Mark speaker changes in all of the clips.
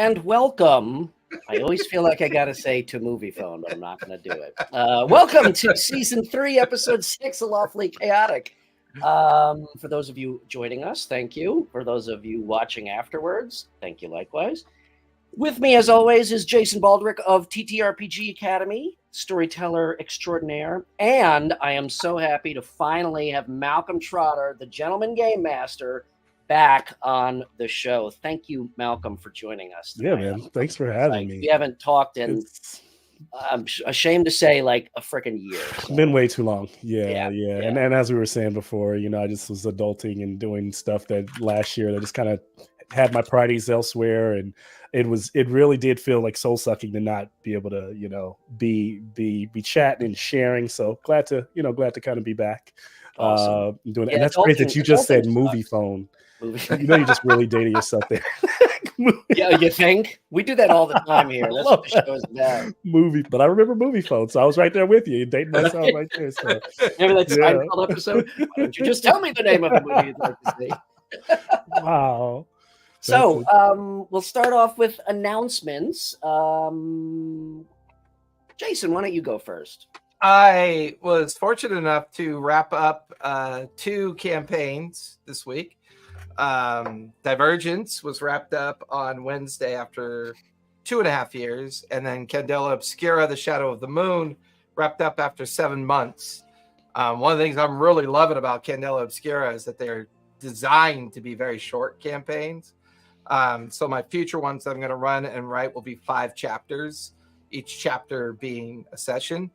Speaker 1: And welcome. I always feel like I got to say to Movie Phone, but I'm not going to do it. Welcome to Season 3, Episode 6 of Lawfully Chaotic. For those of you joining us, thank you. For those of you watching afterwards, thank you likewise. With me, as always, is Jason Baldrick of TTRPG Academy, storyteller extraordinaire. And I am so happy to finally have Malcolm Trotter, the Gentleman Gamemaster, back on the show. Thank you, Malcolm, for joining us tonight.
Speaker 2: Yeah, man. Thanks for having me.
Speaker 1: We haven't talked in, I'm ashamed to say, like a freaking year.
Speaker 2: So. Been way too long. Yeah. And as we were saying before, I just was adulting and doing stuff that last year that just kind of had my priorities elsewhere, and it really did feel like soul sucking to not be able to be chatting and sharing. So glad to kind of be back.
Speaker 1: Awesome.
Speaker 2: Doing it. And that's great that you just said movie phone. You know, you're just really dating yourself there.
Speaker 1: Yeah, you think? We do that all the time here. That's what the show is about.
Speaker 2: Movie, but I remember movie phone, so I was right there with you. Dating myself right there. So.
Speaker 1: Remember that Seinfeld episode? Why don't you just tell me the name of the movie you'd like to see?
Speaker 2: Wow.
Speaker 1: So we'll start off with announcements. Jason, why don't you go first?
Speaker 3: I was fortunate enough to wrap up 2 campaigns this week. Divergence was wrapped up on Wednesday after 2.5 years, and then Candela Obscura, The Shadow of the Moon, wrapped up after 7 months. One of the things I'm really loving about Candela Obscura is that they're designed to be very short campaigns. So my future ones that I'm going to run and write will be 5 chapters, each chapter being a session.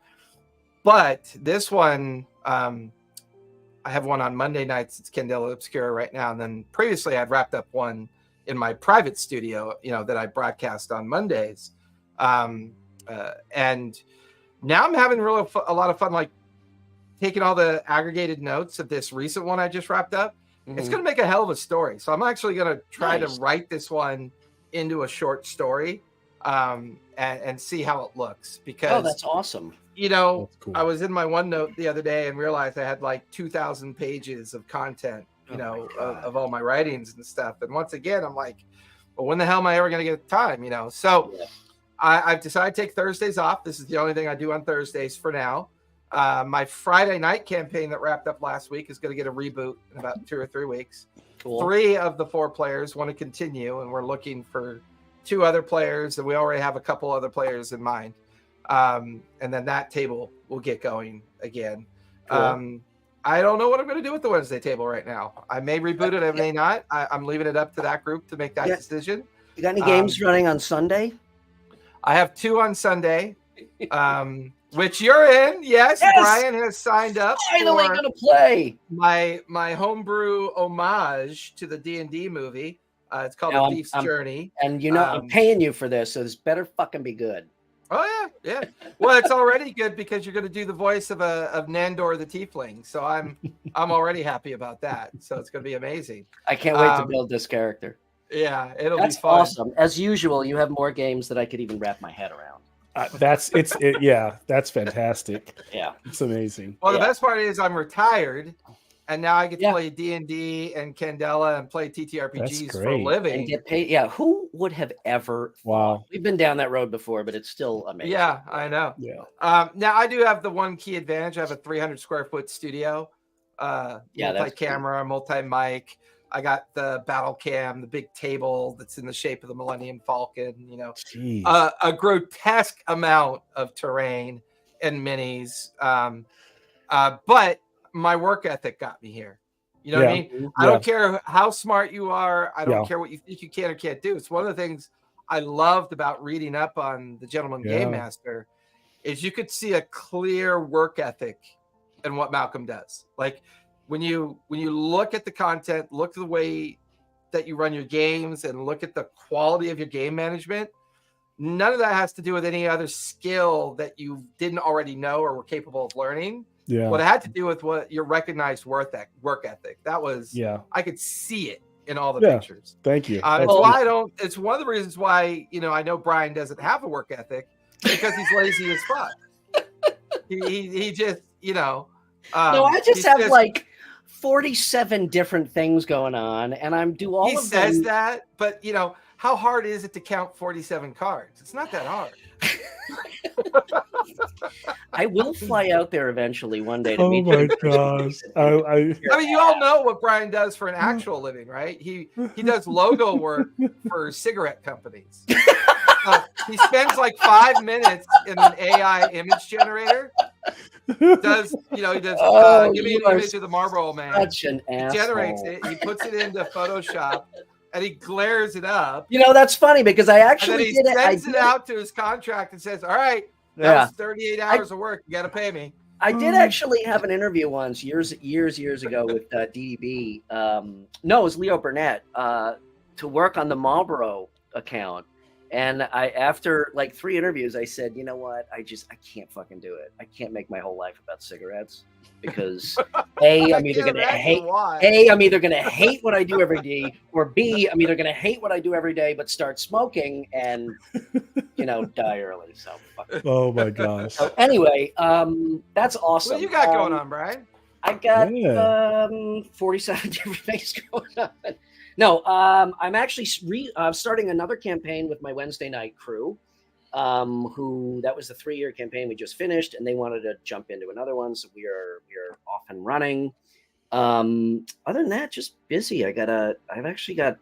Speaker 3: But this one, I have one on Monday nights. It's Candela Obscura right now. And then previously I'd wrapped up one in my private studio, that I broadcast on Mondays. And now I'm having a lot of fun, like taking all the aggregated notes of this recent one I just wrapped up. Mm-hmm. It's going to make a hell of a story. So I'm actually going to try to write this one into a short story and see how it looks. Because
Speaker 1: that's awesome.
Speaker 2: Cool.
Speaker 3: I was in my OneNote the other day and realized I had like 2,000 pages of content, of all my writings and stuff. And once again, I'm like, well, when the hell am I ever going to get time? So I've decided to take Thursdays off. This is the only thing I do on Thursdays for now. My Friday night campaign that wrapped up last week is going to get a reboot in about 2 or 3 weeks.
Speaker 1: Cool.
Speaker 3: 3 of the 4 players want to continue, and we're looking for 2 other players, and we already have a couple other players in mind. And then that table will get going again. Cool. I don't know what I'm going to do with the Wednesday table right now. I may reboot it, I may not. I'm leaving it up to that group to make that decision.
Speaker 1: You got any games running on Sunday?
Speaker 3: I have 2 on Sunday, which you're in. Yes, Brian has signed up.
Speaker 1: Finally going to play
Speaker 3: my homebrew homage to the D&D movie. It's called The Thief's Journey.
Speaker 1: And I'm paying you for this, so this better fucking be good.
Speaker 3: Oh yeah. Well, it's already good because you're going to do the voice of Nandor the Tiefling. So I'm already happy about that. So it's going to be amazing.
Speaker 1: I can't wait to build this character.
Speaker 3: Yeah, it'll
Speaker 1: be
Speaker 3: fun.
Speaker 1: Awesome. As usual, you have more games that I could even wrap my head around.
Speaker 2: That's fantastic.
Speaker 1: Yeah,
Speaker 2: it's amazing.
Speaker 3: Well, the best part is I'm retired. And now I get to play D&D and Candela and play TTRPGs for a living.
Speaker 1: And get paid. Yeah, who would have ever thought? We've been down that road before, but it's still amazing.
Speaker 3: Yeah, I know. Yeah. Now I do have the one key advantage. I have a 300 square foot studio, multi-camera, multi-mic. I got the battle cam, the big table that's in the shape of the Millennium Falcon. A grotesque amount of terrain and minis. But my work ethic got me here. You know what I mean? I don't care how smart you are. I don't care what you think you can or can't do. It's one of the things I loved about reading up on the Gentleman Gamemaster is you could see a clear work ethic in what Malcolm does. Like when you look at the content, look at the way that you run your games, and look at the quality of your game management, none of that has to do with any other skill that you didn't already know or were capable of learning.
Speaker 2: Yeah.
Speaker 3: What it had to do with what your recognized work ethic. That was, I could see it in all the pictures.
Speaker 2: Thank you.
Speaker 3: It's one of the reasons why, I know Brian doesn't have a work ethic because he's lazy as fuck. he just, no,
Speaker 1: I just have like 47 different things going on, and I'm do all
Speaker 3: he
Speaker 1: of
Speaker 3: says
Speaker 1: them.
Speaker 3: that, but how hard is it to count 47 cards? It's not that hard.
Speaker 1: I will fly out there eventually one day to meet
Speaker 2: you.
Speaker 1: Oh
Speaker 2: my gosh.
Speaker 3: I mean, you all know what Brian does for an actual living, right? He does logo work for cigarette companies. He spends like 5 minutes in an AI image generator. He does give me an image of the Marlboro Man.
Speaker 1: Such an asshole.
Speaker 3: He generates it, he puts it into Photoshop, and he glares it up.
Speaker 1: That's funny because I actually
Speaker 3: and then he sends it out to his contract and says, all right, that was 38 hours of work. You got to pay me.
Speaker 1: I did actually have an interview once years ago with DDB. No, it was Leo Burnett to work on the Marlboro account. And after like 3 interviews, I said, you know what? I can't fucking do it. I can't make my whole life about cigarettes because I'm either going to hate what I do every day, or B, I'm either going to hate what I do every day, but start smoking and, die early. So,
Speaker 2: oh my gosh.
Speaker 1: So anyway, that's awesome.
Speaker 3: What you got going on, Brian?
Speaker 1: I got 47 different things going on. No, I'm actually starting another campaign with my Wednesday night crew, who that was the 3-year campaign we just finished, and they wanted to jump into another one, so we are off and running. Other than that, just busy. I've actually got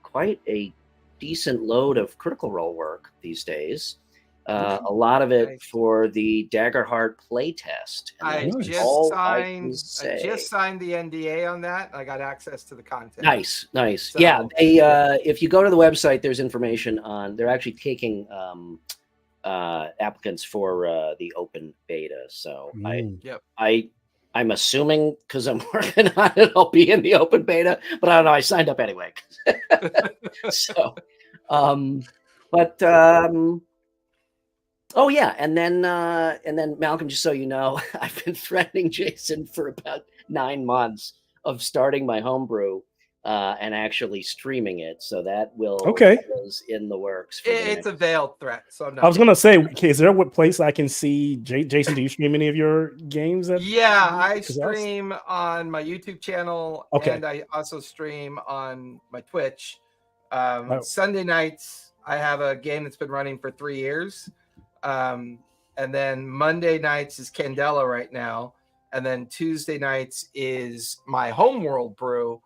Speaker 1: quite a decent load of Critical Role work these days. A lot of it for the Daggerheart playtest.
Speaker 3: I just signed the NDA on that. I got access to the content.
Speaker 1: Nice. So, yeah, if you go to the website, there's information on. They're actually taking applicants for the open beta. So I'm assuming because I'm working on it, I'll be in the open beta. But I don't know. I signed up anyway. So, oh yeah, and then Malcolm, just so you know, I've been threatening Jason for about 9 months of starting my homebrew and actually streaming it. So that is in the works.
Speaker 3: It's a veiled threat. So I'm not.
Speaker 2: I was gonna say, is there a place I can see Jason? Do you stream any of your games?
Speaker 3: I stream on my YouTube channel, and I also stream on my Twitch. Sunday nights, I have a game that's been running for 3 years. And then Monday nights is Candela right now. And then Tuesday nights is my homeworld brew,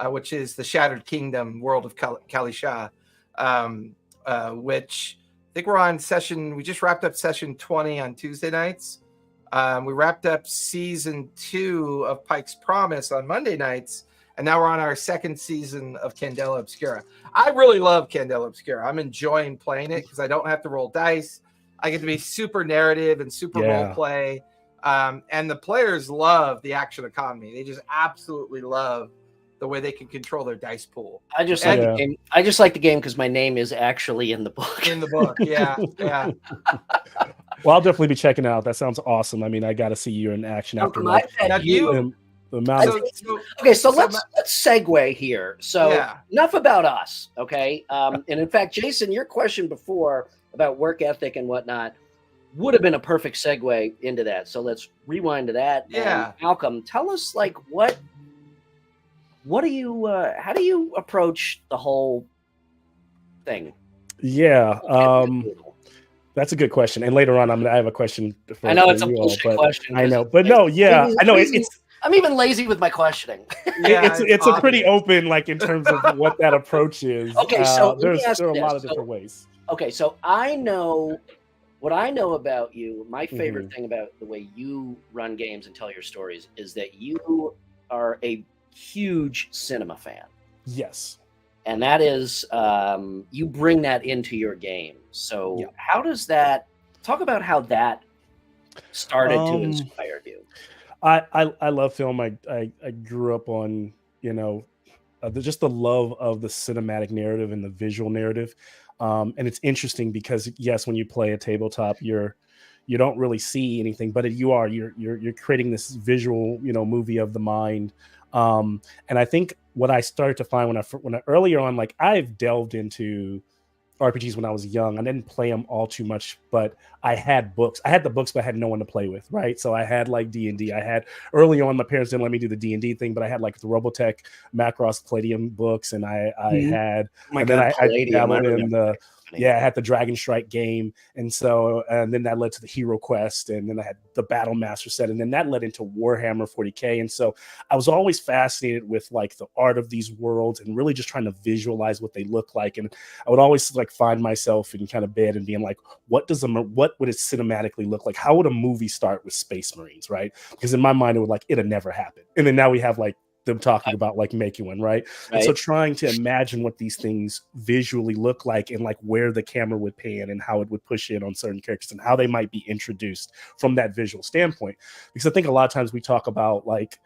Speaker 3: which is the Shattered Kingdom World of Kalisha, which I think we're on session. We just wrapped up session 20 on Tuesday nights. We wrapped up season 2 of Pike's Promise on Monday nights. And now we're on our 2nd season of Candela Obscura. I really love Candela Obscura. I'm enjoying playing it because I don't have to roll dice. I get to be super narrative and super role play. And the players love the action economy. They just absolutely love the way they can control their dice pool.
Speaker 1: I just like the game. I just like the game because my name is actually in the book.
Speaker 3: In the book, yeah.
Speaker 2: Well, I'll definitely be checking it out. That sounds awesome. I mean, I got to see you in action after that.
Speaker 1: So let's segue here. So enough about us, okay? And in fact, Jason, your question before about work ethic and whatnot would have been a perfect segue into that. So let's rewind to that.
Speaker 3: Yeah.
Speaker 1: And Malcolm, tell us what do you how do you approach the whole thing?
Speaker 2: Yeah. That's a good question. And later on, I have a question.
Speaker 1: I know it's a bullshit question.
Speaker 2: I know, but no, yeah, I know it's.
Speaker 1: I'm even lazy with my questioning.
Speaker 2: It's a pretty open, like in terms of what that approach is.
Speaker 1: Okay, so
Speaker 2: there are a lot of different ways.
Speaker 1: Okay, so I know what I know about you. My favorite thing about the way you run games and tell your stories is that you are a huge cinema fan.
Speaker 2: Yes.
Speaker 1: And that is, you bring that into your game. So how does that, talk about how that started to inspire you?
Speaker 2: I love film. I grew up on, just the love of the cinematic narrative and the visual narrative. And it's interesting because yes, when you play a tabletop, you don't really see anything, but you're creating this visual, movie of the mind. And I think what I started to find when I earlier on, like I've delved into RPGs when I was young. I didn't play them all too much, but I had books. I had the books, but I had no one to play with, right? So I had like D&D. I had early on, my parents didn't let me do the D&D thing, but I had like the Robotech Macross Palladium books, and I had, and then I dabbled in the. Yeah, I had the Dragon Strike game, and then that led to the Hero Quest, and then I had the Battle Master set, and then that led into Warhammer 40K. And so I was always fascinated with like the art of these worlds and really just trying to visualize what they look like. And I would always like find myself in kind of bed and being like, what would it cinematically look like? How would a movie start with Space Marines, right? Because in my mind, it'd never happen. And then now we have like them talking about like making one, right? And so trying to imagine what these things visually look like and like where the camera would pan and how it would push in on certain characters and how they might be introduced from that visual standpoint. Because I think a lot of times we talk about like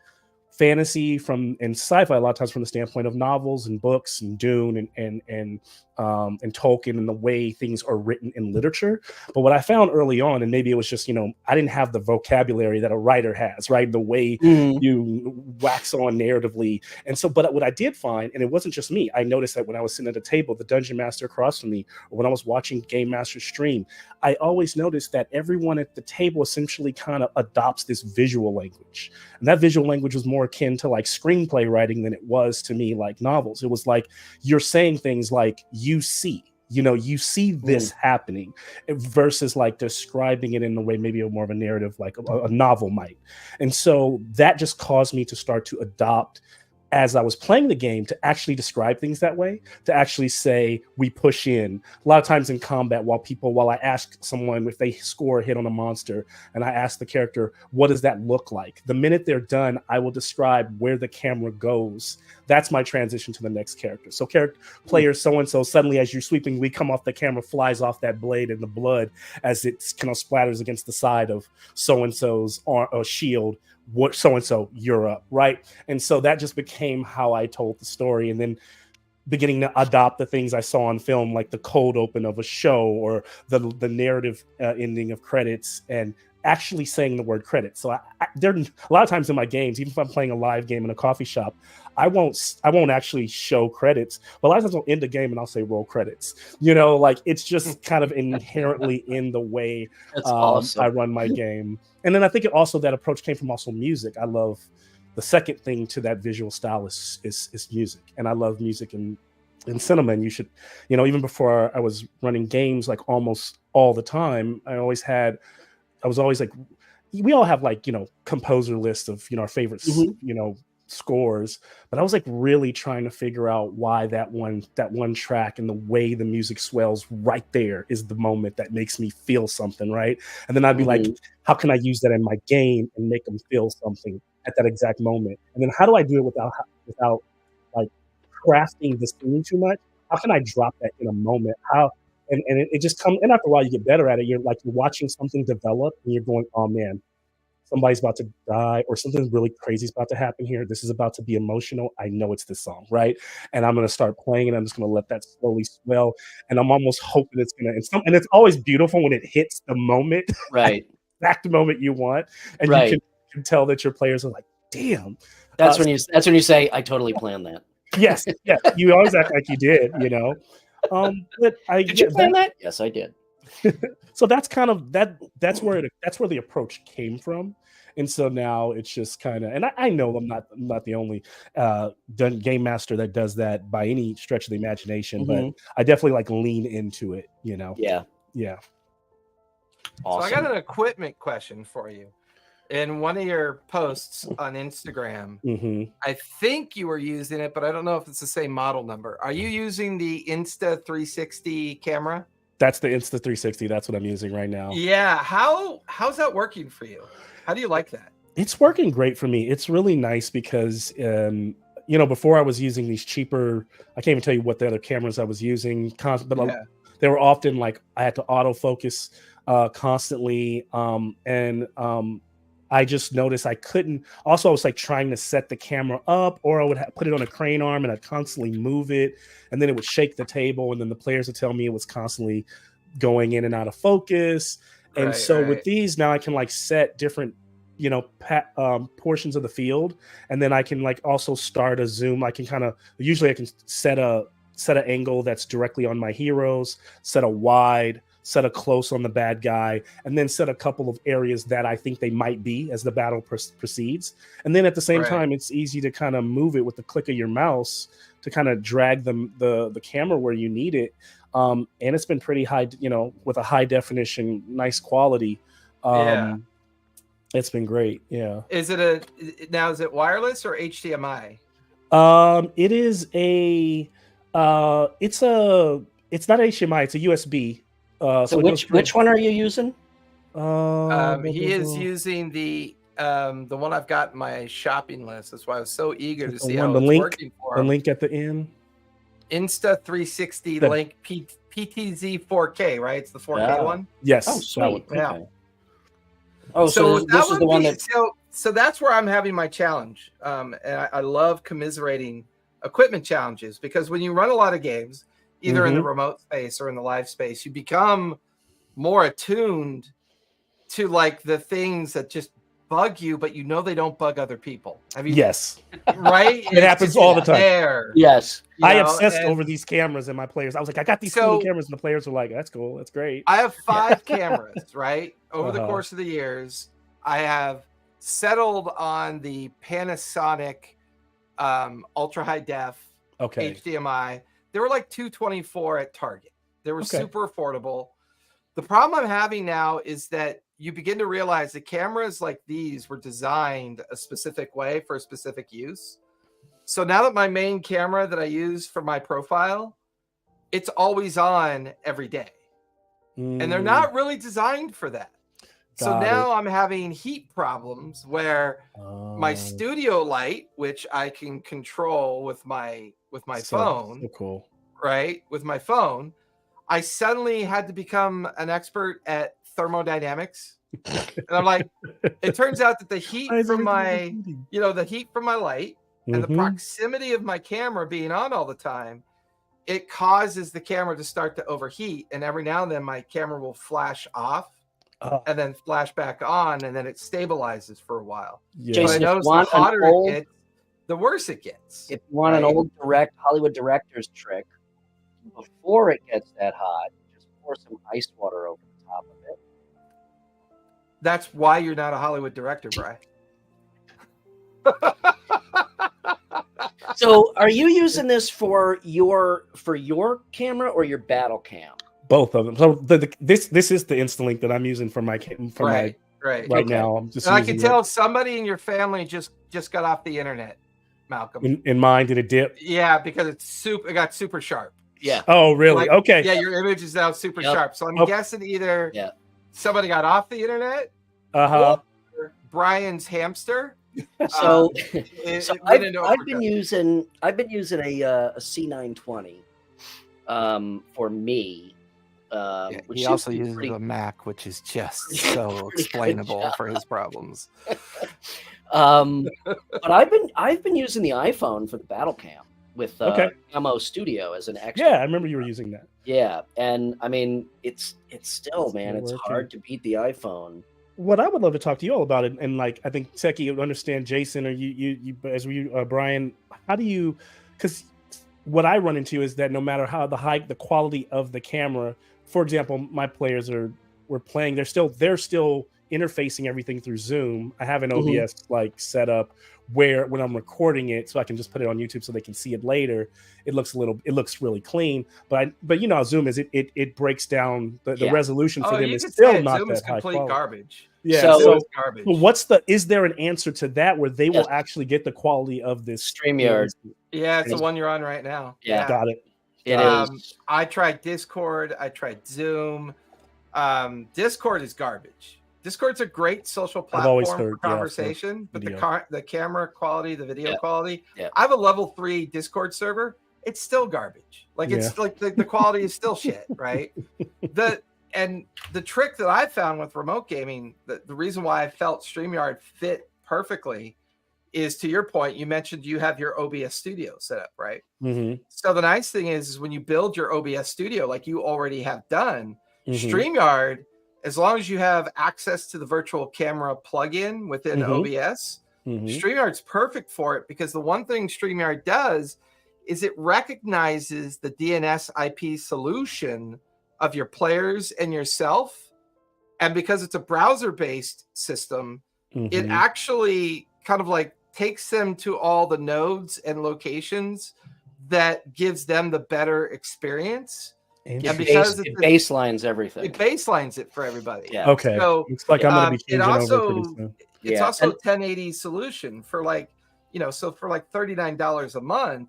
Speaker 2: fantasy and sci-fi a lot of times from the standpoint of novels and books and Dune and Tolkien and the way things are written in literature. But what I found early on, and maybe it was just, I didn't have the vocabulary that a writer has, right? The way you wax on narratively. And so, but what I did find, and it wasn't just me, I noticed that when I was sitting at a table, the Dungeon Master across from me, or when I was watching Game Master stream, I always noticed that everyone at the table essentially kind of adopts this visual language. And that visual language was more akin to like screenplay writing than it was to me like novels. It was like you're saying things like you see this happening versus like describing it in a way maybe more of a narrative like a novel might. And so that just caused me to start to adopt, as I was playing the game, to actually describe things that way, to actually say we push in. A lot of times in combat, while I ask someone if they score a hit on a monster, and I ask the character, what does that look like? The minute they're done, I will describe where the camera goes. That's my transition to the next character. So player so-and-so, suddenly as you're sweeping, we come off, the camera flies off that blade and the blood as it kind of splatters against the side of so-and-so's shield. What so-and-so, you're up, right? And so that just became how I told the story, and then beginning to adopt the things I saw on film, like the cold open of a show or the narrative ending of credits, and actually saying the word credits. So there a lot of times in my games, even if I'm playing a live game in a coffee shop, I won't actually show credits, but a lot of times I'll end the game and I'll say roll credits. Like it's just kind of inherently in the way awesome. I run my game. And then I think that approach came from also music. I love the second thing to that visual style is music, and I love music in cinema. And you should, even before I was running games like almost all the time, I was always like, we all have like, composer lists of, our favorites, scores, but I was like really trying to figure out why that one track and the way the music swells right there is the moment that makes me feel something, right? And then I'd be like, how can I use that in my game and make them feel something at that exact moment? And then how do I do it without like crafting the scene too much? How can I drop that in a moment? And it just comes, and after a while you get better at it. You're watching something develop and you're going, oh man, somebody's about to die or something really crazy is about to happen here. This is about to be emotional. I know it's this song, right? And I'm going to start playing it. I'm just going to let that slowly swell. And I'm almost hoping it's going to, and it's always beautiful when it hits the moment,
Speaker 1: right?
Speaker 2: Exact moment you want. And you can tell that your players are like, damn.
Speaker 1: That's when you say, I totally planned that.
Speaker 2: Yes. Yeah. You always act like you did, But
Speaker 1: did you plan that? Yes, I did.
Speaker 2: So that's kind of that's where the approach came from. And so now it's just kind of, and I know I'm not the only game master that does that by any stretch of the imagination, but I definitely like lean into it, Yeah.
Speaker 3: Awesome. So I got an equipment question for you. In one of your posts on Instagram, I think you were using it, but I don't know if it's the same model number. Are you using the Insta360 camera?
Speaker 2: That's the Insta360. That's what I'm using right now.
Speaker 3: Yeah. How's that working for you? How do you like that?
Speaker 2: It's working great for me. It's really nice because, before I was using these cheaper, I can't even tell you what the other cameras I was using, but they were often like I had to autofocus constantly. I just noticed I couldn't. Also, I was like trying to set the camera up, or I would put it on a crane arm and I'd constantly move it, and then it would shake the table, and then the players would tell me it was constantly going in and out of focus. And with these now, I can like set different, portions of the field, and then I can like also start a zoom. I can usually I can set a set an angle that's directly on my heroes, set a wide, set a close on the bad guy, and then set a couple of areas that I think they might be as the battle proceeds. And then at the same time, it's easy to kind of move it with the click of your mouse to kind of drag the camera where you need it. And it's been pretty high, with a high definition, nice quality. It's been great. Yeah.
Speaker 3: Is it wireless or HDMI?
Speaker 2: It is it's not HDMI, it's a USB.
Speaker 1: So which one are you using?
Speaker 3: He is using the one I've got in my shopping list. That's why I was so eager to see how it's working for him.
Speaker 2: The link at the end.
Speaker 3: Insta360 link PTZ 4K, right? It's the 4K one.
Speaker 2: Yes.
Speaker 1: Oh, sweet.
Speaker 3: Yeah.
Speaker 1: Okay. Oh, so this is the one that.
Speaker 3: So that's where I'm having my challenge. And I love commiserating equipment challenges, because when you run a lot of games, either in the remote space or in the live space, you become more attuned to like the things that just bug you, but they don't bug other people. Have you?
Speaker 2: Yes.
Speaker 3: Right?
Speaker 2: It happens all the time.
Speaker 1: Yes.
Speaker 2: I obsessed over these cameras and my players. I was like, I got these cool cameras, and the players were like, that's cool. That's great.
Speaker 3: I have 5 cameras, right? Over the course of the years, I have settled on the Panasonic ultra high def HDMI. They were like $224 at Target. They were super affordable. The problem I'm having now is that you begin to realize that cameras like these were designed a specific way for a specific use. So now that my main camera that I use for my profile, it's always on every day. And they're not really designed for that. So now I'm having heat problems where my studio light, which I can control with my phone,
Speaker 2: so cool,
Speaker 3: right? With my phone, I suddenly had to become an expert at thermodynamics. And I'm like, it turns out that the heat from my, the heat from my light and the proximity of my camera being on all the time, it causes the camera to start to overheat. And every now and then my camera will flash off and then flash back on, and then it stabilizes for a while.
Speaker 1: Jason,
Speaker 3: so I noticed the hotter it gets, the worse it gets.
Speaker 1: If you want an old Hollywood director's trick, before it gets that hot, just pour some ice water over the top of it.
Speaker 3: That's why you're not a Hollywood director, Brian.
Speaker 1: So, are you using this for your camera or your battle cam?
Speaker 2: Both of them. So this is the Instalink that I'm using for my right now. I'm just.
Speaker 3: And I can tell somebody in your family just got off the internet, Malcolm.
Speaker 2: In mine, did it dip?
Speaker 3: Yeah, because it got super sharp.
Speaker 1: Yeah.
Speaker 2: Oh, really? Okay.
Speaker 3: Yeah, your image is now super sharp. So I'm guessing either somebody got off the internet, or Brian's hamster.
Speaker 1: So, I've been using a C920 for me.
Speaker 3: Which he also uses a Mac, which is just so explainable for his problems.
Speaker 1: But I've been using the iPhone for the battle cam with Camo Studio as an extra.
Speaker 2: Yeah, I remember you were using that.
Speaker 1: Yeah, and I mean it's still, man, it's hard to beat the iPhone.
Speaker 2: What I would love to talk to you all about it, and like I think Seki would understand, Jason, or you as we Brian, how do you? Because what I run into is that no matter how the quality of the camera, for example, my players were playing, they're still interfacing everything through Zoom. I have an OBS like set up where when I'm recording it, so I can just put it on YouTube so they can see it later. It looks really clean, but you know how Zoom is. It breaks down the resolution for them is still not that high quality.
Speaker 3: Garbage.
Speaker 2: Yeah,
Speaker 1: so
Speaker 3: garbage.
Speaker 2: Is there an answer to that where they will actually get the quality of this
Speaker 1: StreamYard?
Speaker 3: Yeah, it's the one you're on right now.
Speaker 1: Yeah,
Speaker 2: got it.
Speaker 1: It is.
Speaker 3: I tried Discord. I tried Zoom. Discord is garbage. Discord's a great social platform for conversation, but the camera quality, the video quality. Yeah. I have a level 3 Discord server. It's still garbage. Like it's like the quality is still shit, right? And the trick that I found with remote gaming, the reason why I felt StreamYard fit perfectly is, to your point, you mentioned you have your OBS studio set up, right?
Speaker 2: Mm-hmm.
Speaker 3: So the nice thing is when you build your OBS studio, like you already have done, StreamYard, as long as you have access to the virtual camera plugin within OBS, StreamYard's perfect for it, because the one thing StreamYard does is it recognizes the DNS IP solution of your players and yourself. And because it's a browser-based system, it actually kind of like takes them to all the nodes and locations that gives them the better experience.
Speaker 1: And because it baselines everything.
Speaker 3: It baselines it for everybody.
Speaker 2: Yeah. Okay.
Speaker 3: So
Speaker 2: looks like I'm going to be changing over pretty soon.
Speaker 3: It's also a 1080 solution for like, so for like $39 a month,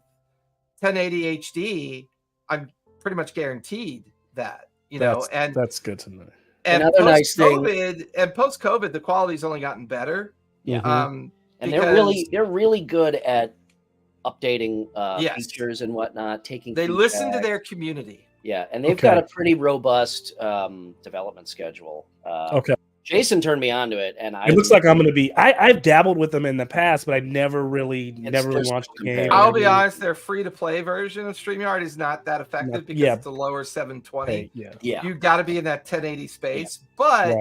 Speaker 3: 1080 HD, I'm pretty much guaranteed that, and
Speaker 2: that's good to know.
Speaker 3: And
Speaker 1: another nice thing,
Speaker 3: and post-COVID, the quality's only gotten better.
Speaker 1: Yeah. And they're really good at updating features and whatnot, taking
Speaker 3: they listen to their community.
Speaker 1: Yeah, and they've got a pretty robust development schedule.
Speaker 2: Okay.
Speaker 1: Jason turned me on to it, and
Speaker 2: it looks like I'm going to be. I've dabbled with them in the past, but I never really launched the game.
Speaker 3: I'll be honest, their free-to-play version of StreamYard is not that effective because it's a lower 720. You got to be in that 1080 space, but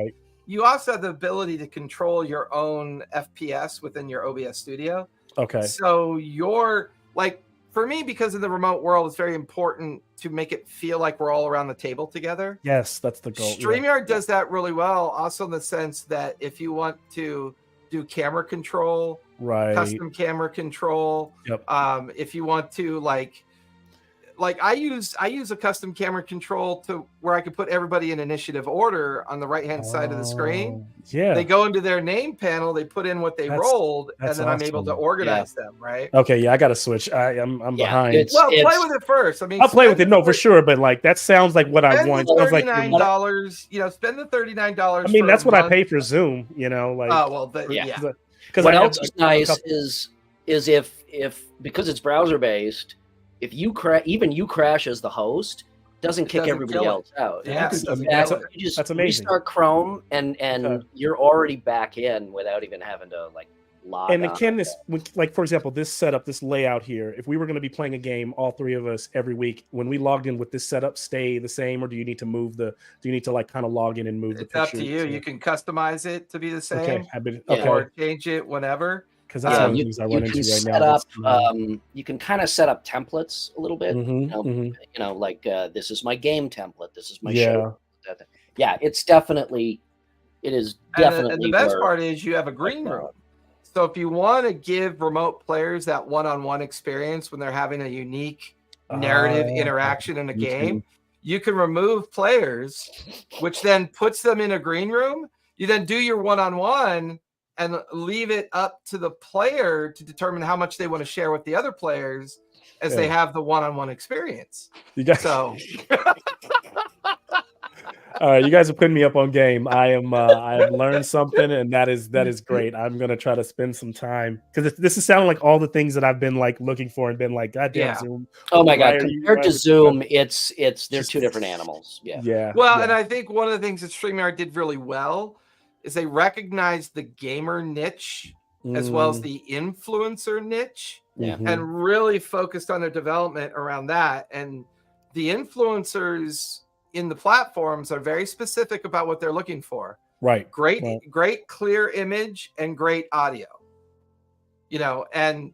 Speaker 3: you also have the ability to control your own FPS within your OBS studio.
Speaker 2: Okay.
Speaker 3: So you're like, for me, because of the remote world, it's very important to make it feel like we're all around the table together.
Speaker 2: Yes, that's the goal.
Speaker 3: StreamYard does that really well, also in the sense that if you want to do camera control, custom camera control, if you want to like I use a custom camera control to where I could put everybody in initiative order on the right-hand side of the screen.
Speaker 2: Yeah.
Speaker 3: They go into their name panel, they put in what they rolled, and then I'm able to organize them, right?
Speaker 2: Okay, yeah, I got to switch. I'm behind.
Speaker 3: Play with it first. I mean,
Speaker 2: I'll play with it. No, for sure, but like that sounds like what I want.
Speaker 3: $39, spend the $39.
Speaker 2: I mean, that's what I pay for Zoom, like.
Speaker 3: Oh, well,
Speaker 1: because what else is nice is if because it's browser based, if you crash as the host, doesn't kick everybody else out.
Speaker 2: That's amazing.
Speaker 1: Restart Chrome and you're already back in without even having to like log
Speaker 2: and
Speaker 1: on.
Speaker 2: again, like for example, this setup, this layout here, if we were going to be playing a game, all three of us every week, when we logged in, would this setup stay the same, or do you need to like kind of log in and move the picture?
Speaker 3: It's up to you. You can customize it to be the same.
Speaker 2: Okay.
Speaker 3: Or change it whenever.
Speaker 2: Because that's one of the things I run into right now.
Speaker 1: You can kind of set up templates a little bit. Like this is my game template. This is my show. Yeah, it is definitely.
Speaker 3: And the best part is you have a green room. So if you want to give remote players that one-on-one experience when they're having a unique narrative interaction in a game, you can remove players, which then puts them in a green room. You then do your one-on-one and leave it up to the player to determine how much they want to share with the other players as they have the one-on-one experience.
Speaker 2: All right, you guys are putting me up on game. I have learned something, and that is great. I'm gonna try to spend some time because this is sounding like all the things that I've been like looking for and been like, God damn, Zoom.
Speaker 1: Oh my God, compared to Zoom, they're two different animals. Yeah.
Speaker 3: Well, and I think one of the things that StreamYard did really well is they recognized the gamer niche as well as the influencer niche, and really focused on their development around that. And the influencers in the platforms are very specific about what they're looking for.
Speaker 2: Right.
Speaker 3: Great clear image and great audio. And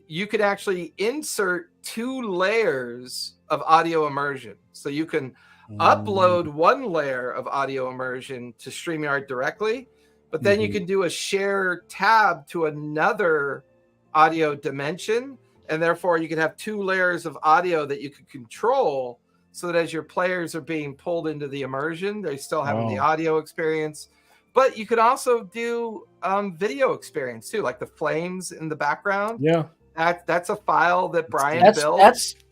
Speaker 3: you could actually insert 2 layers of audio immersion. So you can upload 1 layer of audio immersion to StreamYard directly, but then you can do a share tab to another audio dimension, and therefore you could have 2 layers of audio that you could control, so that as your players are being pulled into the immersion, they're still having the audio experience. But you could also do video experience too, like the flames in the background.
Speaker 2: Yeah.
Speaker 3: That's a file that Brian built.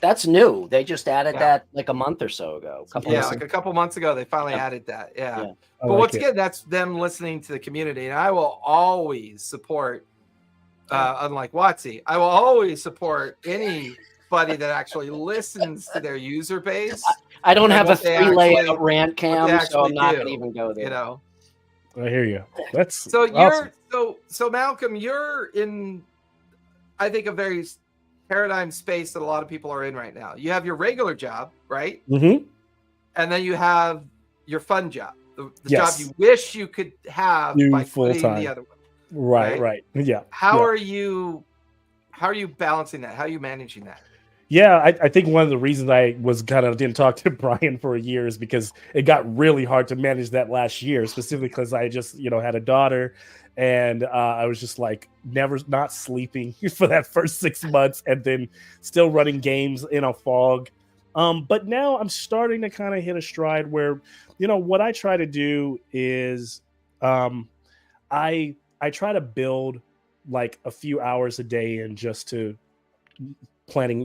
Speaker 1: That's new. They just added that like a month or so ago.
Speaker 3: Like a couple months ago, they finally added that. Yeah. But once again, that's them listening to the community. And I will always support, unlike Watsy, I will always support anybody that actually listens to their user base.
Speaker 1: I don't have a 3 layout rant cam, so I'm not going to even go there.
Speaker 2: I hear you. That's
Speaker 3: so
Speaker 2: awesome.
Speaker 3: So Malcolm, you're in, I think, a very paradigm space that a lot of people are in right now. You have your regular job, right?
Speaker 2: Mm-hmm.
Speaker 3: And then you have your fun job, the job you wish you could have by quitting the other one.
Speaker 2: Right. Yeah.
Speaker 3: How are you balancing that? How are you managing that?
Speaker 2: Yeah, I think one of the reasons I was didn't talk to Brian for a year is because it got really hard to manage that last year, specifically because I just, had a daughter, and I was just like not sleeping for that first 6 months, and then still running games in a fog. But now I'm starting to kind of hit a stride where, what I try to do is, I try to build like a few hours a day in just to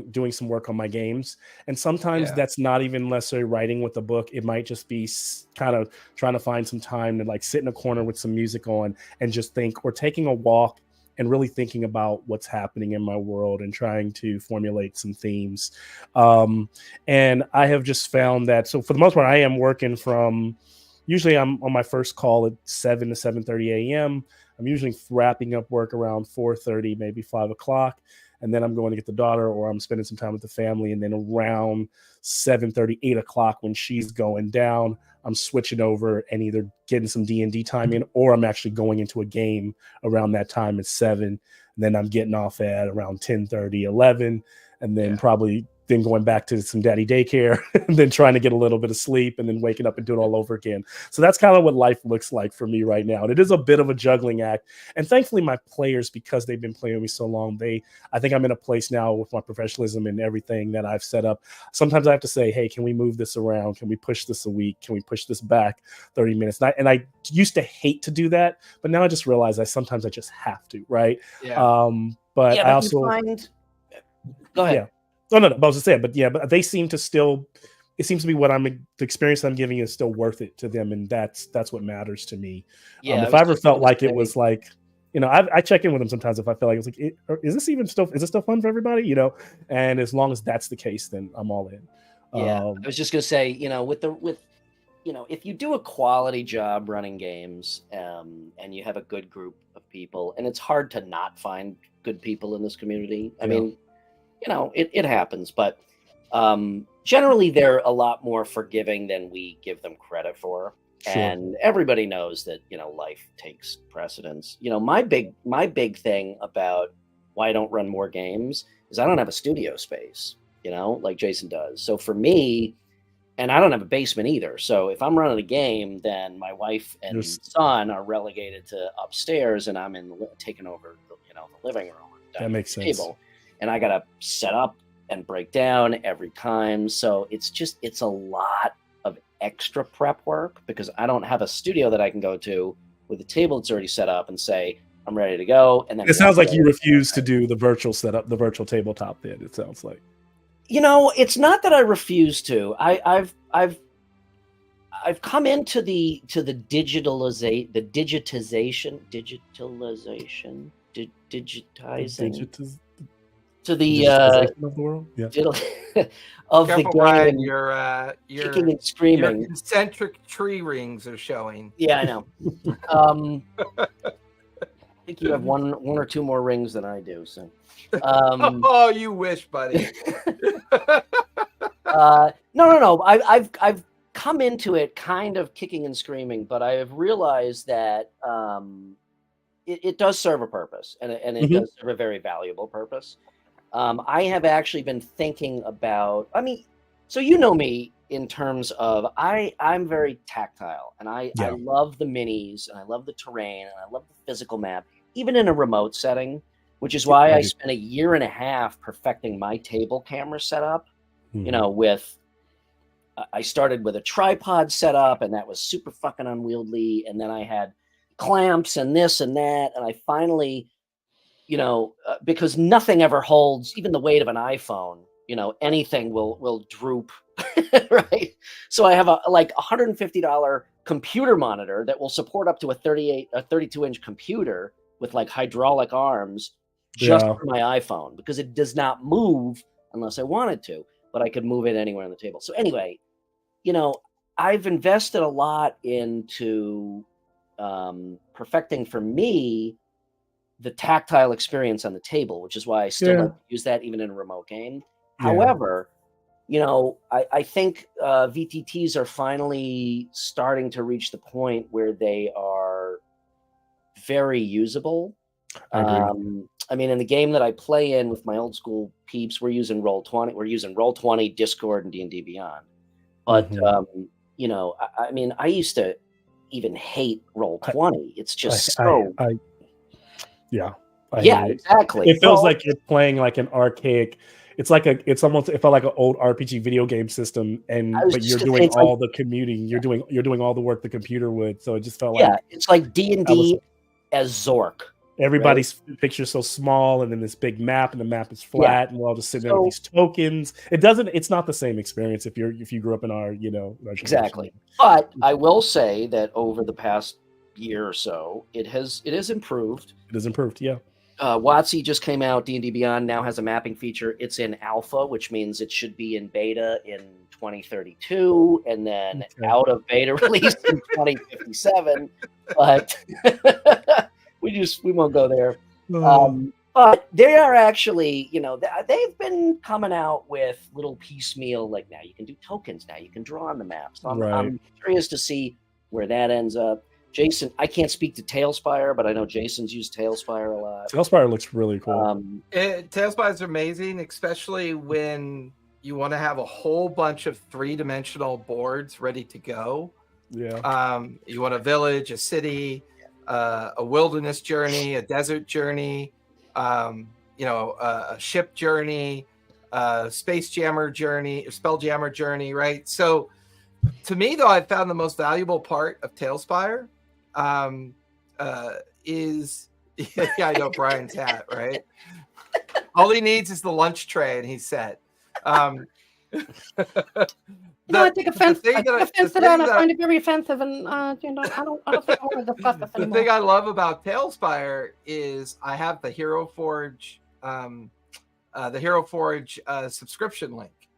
Speaker 2: doing some work on my games, and sometimes that's not even necessarily writing with a book. It might just be kind of trying to find some time to like sit in a corner with some music on and just think, or taking a walk and really thinking about what's happening in my world and trying to formulate some themes. And I have just found that, so for the most part, I am working from, usually I'm on my first call at 7 to 7:30 a.m. I'm usually wrapping up work around 4:30, maybe 5 o'clock. And then I'm going to get the daughter, or I'm spending some time with the family. And then around 7:30, 8 o'clock, when she's going down, I'm switching over and either getting some D&D time in, or I'm actually going into a game around that time at 7. And then I'm getting off at around 10:30, 11, and then probably then going back to some daddy daycare, and then trying to get a little bit of sleep, and then waking up and do it all over again. So that's kind of what life looks like for me right now. And it is a bit of a juggling act. And thankfully, my players, because they've been playing with me so long, I think I'm in a place now with my professionalism and everything that I've set up. Sometimes I have to say, hey, can we move this around? Can we push this a week? Can we push this back 30 minutes? And I used to hate to do that, but now I just realize sometimes I just have to, right?
Speaker 1: Yeah.
Speaker 2: But I also
Speaker 1: go ahead.
Speaker 2: Yeah. No, I was just saying, but they seem to still. It seems to be the experience I'm giving is still worth it to them, and that's what matters to me.
Speaker 1: Yeah,
Speaker 2: if I ever felt like it was like, I check in with them sometimes if I feel like it's like, is this still fun for everybody? And as long as that's the case, then I'm all in.
Speaker 1: Yeah, I was just gonna say, if you do a quality job running games, and you have a good group of people, and it's hard to not find good people in this community. I mean, it happens, but generally they're a lot more forgiving than we give them credit for. Sure. And everybody knows that, life takes precedence. My big thing about why I don't run more games is I don't have a studio space, like Jason does. So for me, and I don't have a basement either. So if I'm running a game, then my wife and son are relegated to upstairs, and I'm taking over the living room.
Speaker 2: That makes sense.
Speaker 1: Table. And I got to set up and break down every time. So it's a lot of extra prep work, because I don't have a studio that I can go to with a table that's already set up and say, I'm ready to go. And then
Speaker 2: it sounds like you refuse to do the virtual setup, the virtual tabletop then, it sounds like.
Speaker 1: It's not that I refuse to. I've come into the digitizing. To the
Speaker 2: of the world,
Speaker 1: of the game,
Speaker 3: your
Speaker 1: kicking and screaming.
Speaker 3: Your concentric tree rings are showing.
Speaker 1: Yeah, I know. I think you have one or two more rings than I do. So,
Speaker 3: oh, you wish, buddy.
Speaker 1: No. I've come into it kind of kicking and screaming, but I have realized that it does serve a purpose, and it does serve a very valuable purpose. I have actually been thinking about, so me in terms of, I'm very tactile, and I love the minis, and I love the terrain, and I love the physical map, even in a remote setting, which is why I spent a year and a half perfecting my table camera setup, I started with a tripod setup, and that was super fucking unwieldy, and then I had clamps and this and that, and I finally, because nothing ever holds, even the weight of an iPhone, anything will droop, right? So I have a $150 computer monitor that will support up to a 32-inch computer with like hydraulic arms just for my iPhone, because it does not move unless I wanted to, but I could move it anywhere on the table. So anyway, I've invested a lot into perfecting for me the tactile experience on the table, which is why I still like to use that even in a remote game. However, I think VTTs are finally starting to reach the point where they are very usable. I mean, in the game that I play in with my old school peeps, we're using Roll20. We're using Roll20, Discord, and D&D Beyond. But you know, I mean, I used to even hate Roll20. It's just
Speaker 2: yeah,
Speaker 1: exactly.
Speaker 2: It feels like you're playing like an archaic. It felt like an old RPG video game system, but you're doing all the commuting. You're doing all the work the computer would. So it just felt like
Speaker 1: it's like D&D as Zork.
Speaker 2: Everybody's picture's so small, and then this big map, and the map is flat, and we're all just sitting there with these tokens. It's not the same experience if you grew up in our,
Speaker 1: exactly. But I will say that over the past year or so, it has improved.
Speaker 2: It has improved, yeah.
Speaker 1: WotC just came out. D&D Beyond now has a mapping feature. It's in alpha, which means it should be in beta in 2032, and then out of beta release in 2057. But we won't go there. But they are actually, they've been coming out with little piecemeal, like now you can do tokens, now you can draw on the map. So I'm curious to see where that ends up. Jason, I can't speak to Tailspire, but I know Jason's used Tailspire a lot.
Speaker 2: Tailspire looks really cool.
Speaker 3: Tailspire is amazing, especially when you want to have a whole bunch of 3-dimensional boards ready to go.
Speaker 2: Yeah.
Speaker 3: You want a village, a city, a wilderness journey, a desert journey, a ship journey, space jammer journey, or spelljammer journey, right? So to me, though, I found the most valuable part of Tailspire is I know Brian's hat, right? All he needs is the lunch tray and he's set.
Speaker 4: I take offense. I find it very offensive, and I don't think I want to discuss this anymore.
Speaker 3: The thing I love about Tailspire is I have the Hero Forge, subscription link,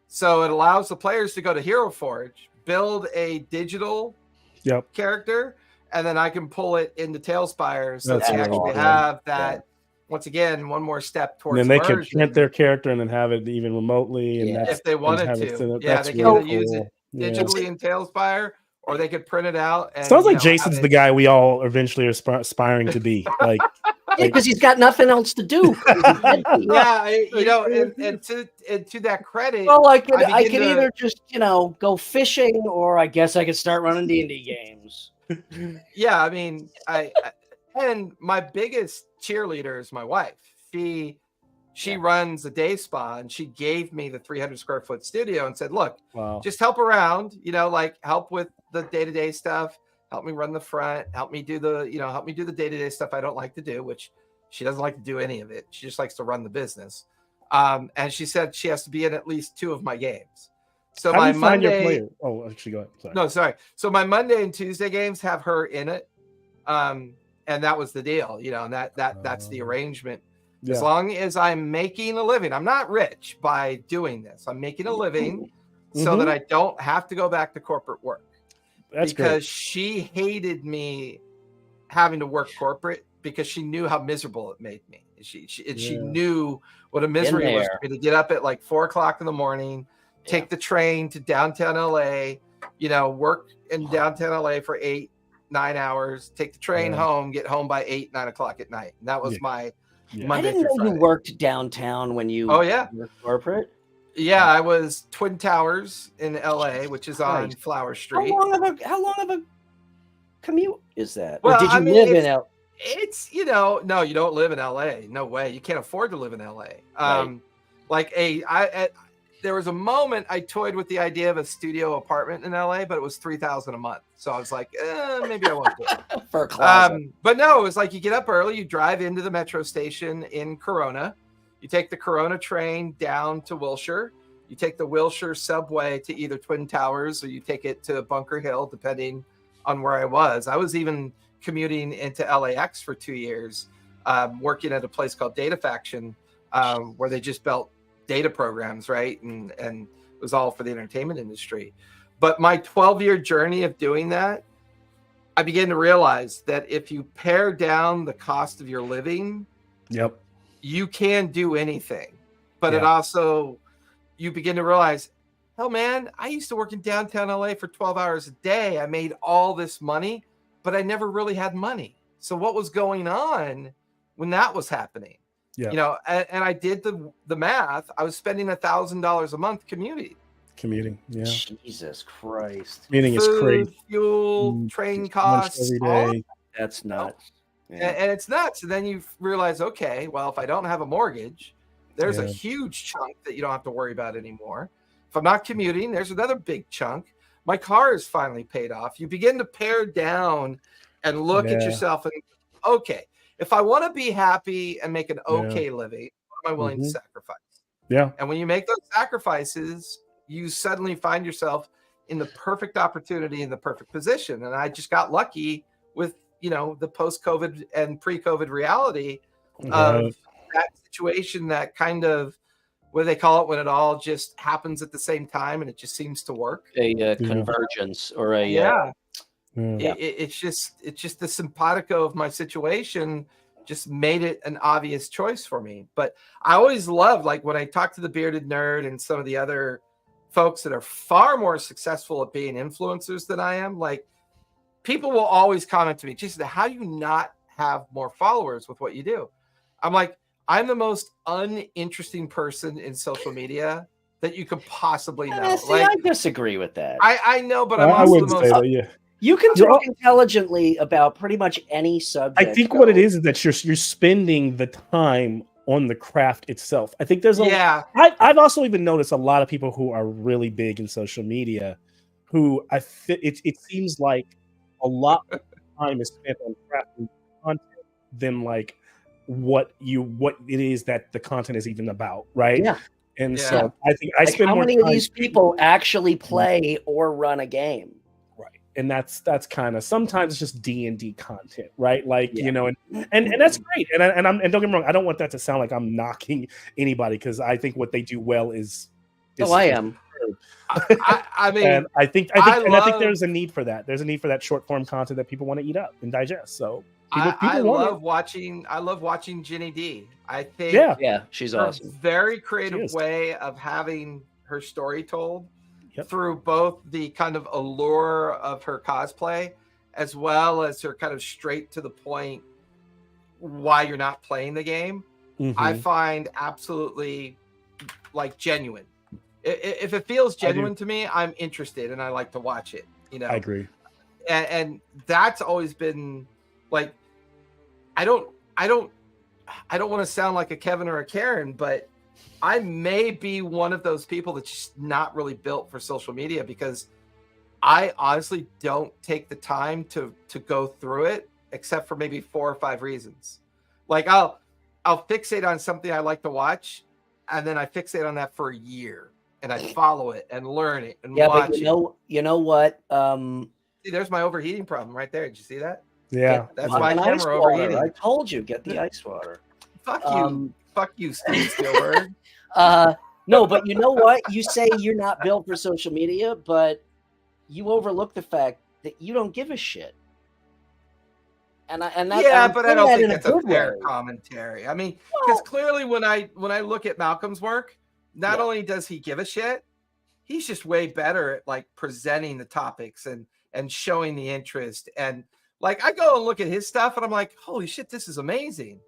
Speaker 3: so it allows the players to go to Hero Forge, build a digital character, and then I can pull it into Tailspire, so they actually have that. Yeah. Once again, one more step towards.
Speaker 2: And then they can print their character and then have it even remotely, and
Speaker 3: if they wanted to. They can either use it digitally in Tailspire, or they could print it out. And,
Speaker 2: sounds like Jason's the guy we all eventually are aspiring to be. Like,
Speaker 1: because he's got nothing else to do.
Speaker 3: And to that credit,
Speaker 1: well, I could either just go fishing, or I guess I could start running D&D games.
Speaker 3: Yeah, I mean, and my biggest cheerleader is my wife. She runs a day spa, and she gave me the 300 square foot studio and said, look, just help around, like help with the day-to-day stuff, help me run the front, help me do the day-to-day stuff I don't like to do, which she doesn't like to do any of it. She just likes to run the business. And she said she has to be in at least 2 of my games. So my Monday,
Speaker 2: oh, actually, go ahead. Sorry.
Speaker 3: No, sorry. So my Monday and Tuesday games have her in it. And that was the deal, and that's the arrangement. Yeah. As long as I'm making a living, I'm not rich by doing this. I'm making a living so that I don't have to go back to corporate work.
Speaker 2: That's
Speaker 3: because
Speaker 2: great.
Speaker 3: She hated me having to work corporate because she knew how miserable it made me. She knew what a misery it was for me to get up at like 4:00 in the morning, take the train to downtown LA, work in downtown LA for 8-9 hours, take the train home, get home by 8-9 o'clock at night. And that was my Monday.
Speaker 1: I didn't know
Speaker 3: Friday.
Speaker 1: You worked downtown when you worked corporate.
Speaker 3: Yeah, I was Twin Towers in LA, which is on Flower Street.
Speaker 1: How long of a commute is that?
Speaker 3: Well,
Speaker 1: or did you live in LA?
Speaker 3: It's no, you don't live in LA. No way. You can't afford to live in LA. There was a moment I toyed with the idea of a studio apartment in LA, but it was $3,000 a month. So I was like, maybe I won't do it.
Speaker 1: For a closet.
Speaker 3: But no, it was like you get up early, you drive into the metro station in Corona, you take the Corona train down to Wilshire, you take the Wilshire subway to either Twin Towers, or you take it to Bunker Hill, depending on where I was. I was even commuting into LAX for 2 years, working at a place called Data Faction, where they just built data programs, right? And it was all for the entertainment industry. But my 12-year journey of doing that, I began to realize that if you pare down the cost of your living, you can do anything. But it also, you begin to realize, hell man, I used to work in downtown LA for 12 hours a day. I made all this money, but I never really had money. So what was going on when that was happening.
Speaker 2: Yeah.
Speaker 3: You know, and I did the math. I was spending $1,000 a month commuting.
Speaker 2: Yeah.
Speaker 1: Jesus Christ.
Speaker 2: Commuting is crazy.
Speaker 3: Fuel, train costs,
Speaker 2: every day.
Speaker 1: That's nuts.
Speaker 3: Yeah. And it's nuts. And then you realize, okay, well, if I don't have a mortgage, there's a huge chunk that you don't have to worry about anymore. If I'm not commuting, there's another big chunk. My car is finally paid off. You begin to pare down and look at yourself and, okay, if I want to be happy and make an okay living, what am I willing to sacrifice?
Speaker 2: Yeah.
Speaker 3: And when you make those sacrifices, you suddenly find yourself in the perfect opportunity, in the perfect position. And I just got lucky with, you know, the post-COVID and pre-COVID reality of that situation, that kind of, what do they call it when it all just happens at the same time and it just seems to work?
Speaker 1: A convergence or a
Speaker 3: It's just the simpatico of my situation just made it an obvious choice for me. But I always love, like, when I talk to the Bearded Nerd and some of the other folks that are far more successful at being influencers than I am, like, people will always comment to me, "Jason, how do you not have more followers with what you do?" I'm like, I'm the most uninteresting person in social media that you could possibly know.
Speaker 1: See, I disagree with that.
Speaker 3: I know, but I'm also the most.
Speaker 2: Say that,
Speaker 1: You can talk intelligently about pretty much any subject.
Speaker 2: I think what it is that you're spending the time on the craft itself. I think there's I've also even noticed a lot of people who are really big in social media who it seems like a lot of time is spent on crafting content than like what it is that the content is even about, right?
Speaker 1: Yeah.
Speaker 2: And so I think I spend
Speaker 1: how
Speaker 2: more
Speaker 1: many
Speaker 2: time
Speaker 1: of these people actually play or run a game?
Speaker 2: Right. And that's kind of, sometimes it's just D&D content, right? Like, you know, and that's great. And don't get me wrong, I don't want that to sound like I'm knocking anybody, because I think what they do well is
Speaker 1: I am.
Speaker 3: I mean,
Speaker 2: and I think there's a need for that. There's a need for that short form content that people want to eat up and digest. So
Speaker 3: I love watching Ginny D. I think
Speaker 1: she's awesome.
Speaker 3: Very creative way of having her story told through both the kind of allure of her cosplay as well as her kind of straight to the point why you're not playing the game. I find absolutely like genuine. If it feels genuine to me, I'm interested and I like to watch it. You know,
Speaker 2: I agree.
Speaker 3: And that's always been like, I don't want to sound like a Kevin or a Karen, but I may be one of those people that's just not really built for social media, because I honestly don't take the time to go through it, except for maybe 4 or 5 reasons. Like I'll fixate on something I like to watch, and then I fixate on that for a year, and I follow it and learn it and watch it.
Speaker 1: You know what?
Speaker 3: See, there's my overheating problem right there. Did you see that?
Speaker 2: Yeah,
Speaker 3: that's my camera overheating.
Speaker 1: I told you, get the ice water.
Speaker 3: Fuck you, Steven Spielberg.
Speaker 1: No, but you know what? You say you're not built for social media, but you overlook the fact that you don't give a shit. But I don't think that's a fair
Speaker 3: commentary. I mean, because clearly when I look at Malcolm's work, not only does he give a shit, he's just way better at like presenting the topics and showing the interest. And like, I go and look at his stuff and I'm like, holy shit, this is amazing.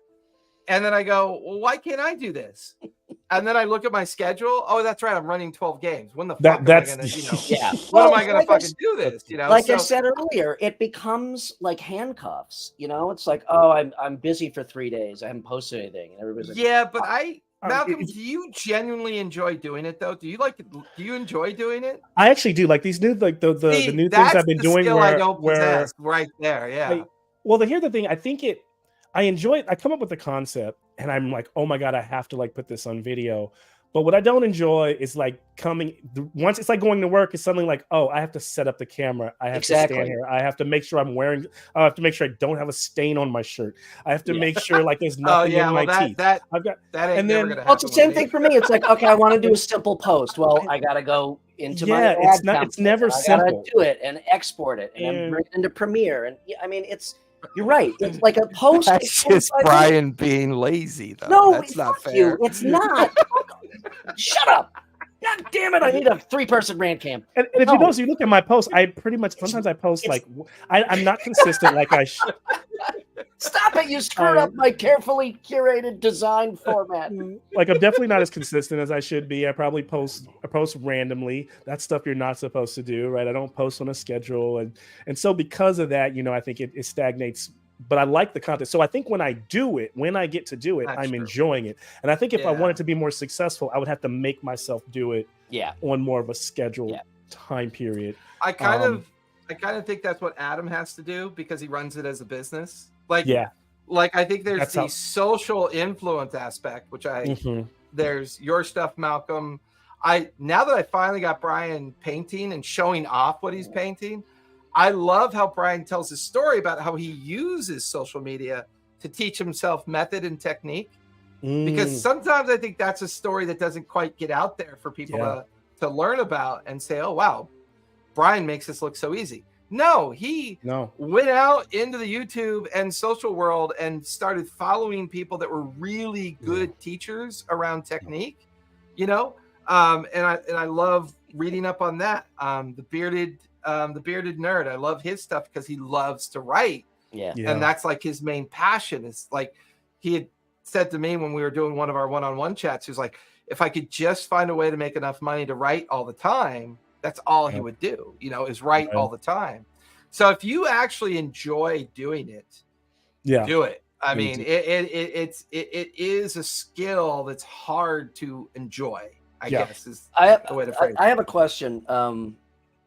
Speaker 3: And then I go, well, why can't I do this? And then I look at my schedule. Oh, that's right, I'm running 12 games. When the fuck am I gonna, when am I gonna fucking do this? You know,
Speaker 1: like I said earlier, it becomes like handcuffs. You know, it's like, oh, I'm busy for 3 days. I haven't posted anything. And everybody's like,
Speaker 3: but Malcolm, do you genuinely enjoy doing it though? Do you enjoy doing it?
Speaker 2: I actually do. Like these new, like the new things I've been doing
Speaker 3: I don't possess right there. Yeah.
Speaker 2: Here's the thing. I think I enjoy it. I come up with the concept and I'm like, oh my God, I have to like put this on video. But what I don't enjoy is like once it's like going to work, it's suddenly like, oh, I have to set up the camera. I have to stand here. I have to make sure I have to make sure I don't have a stain on my shirt. I have to make sure like there's nothing in my teeth.
Speaker 3: I've got that. Ain't never gonna happen.
Speaker 1: It's the same thing for me. It's like, okay, I want to do a simple post. Well, I got to go into my
Speaker 2: it's never simple.
Speaker 1: I got to do it and export it and then bring it into Premiere. And I mean, you're right. It's like a post.
Speaker 3: That's just Brian being lazy, though.
Speaker 1: No,
Speaker 3: that's not fair.
Speaker 1: It's not. Shut up. God damn it! I need a 3-person rant cam.
Speaker 2: And if you notice, you look at my posts, I pretty much sometimes I post like I'm not consistent like I should.
Speaker 1: Stop it! You screwed up my carefully curated design format.
Speaker 2: Like I'm definitely not as consistent as I should be. I probably post randomly. That's stuff you're not supposed to do, right? I don't post on a schedule, and so because of that, I think it stagnates. But I like the content. So I think when I get to do it, I'm enjoying it. And I think if I wanted to be more successful, I would have to make myself do it on more of a scheduled time period.
Speaker 3: I kind of think that's what Adam has to do because he runs it as a business. Like I think there's the social influence aspect, which there's your stuff, Malcolm. Now that I finally got Brian painting and showing off what he's painting, I love how Brian tells his story about how he uses social media to teach himself method and technique. Because sometimes I think that's a story that doesn't quite get out there for people to learn about and say, oh, wow, Brian makes this look so easy. No, he went out into the YouTube and social world and started following people that were really good teachers around technique, and I love reading up on that. The bearded nerd. I love his stuff because he loves to write. And that's like his main passion. It's like he had said to me when we were doing one of our one-on-one chats, he was like, if I could just find a way to make enough money to write all the time, that's all he would do, is write all the time. So if you actually enjoy doing it, do it. I mean, it is a skill that's hard to enjoy, I guess is the way to phrase it.
Speaker 1: I have a question,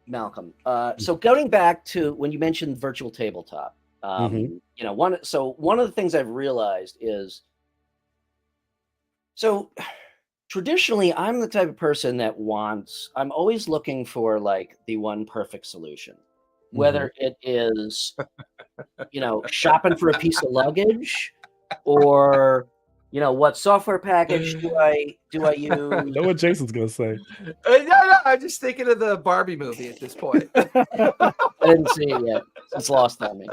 Speaker 1: Malcolm. So going back to when you mentioned virtual tabletop, one of the things I've realized is, so traditionally I'm the type of person that I'm always looking for like the one perfect solution, whether it is, shopping for a piece of luggage or, what software package do I use?
Speaker 2: I know what Jason's going to say.
Speaker 3: No, I'm just thinking of the Barbie movie at this point.
Speaker 1: I didn't see it yet. It's lost on me.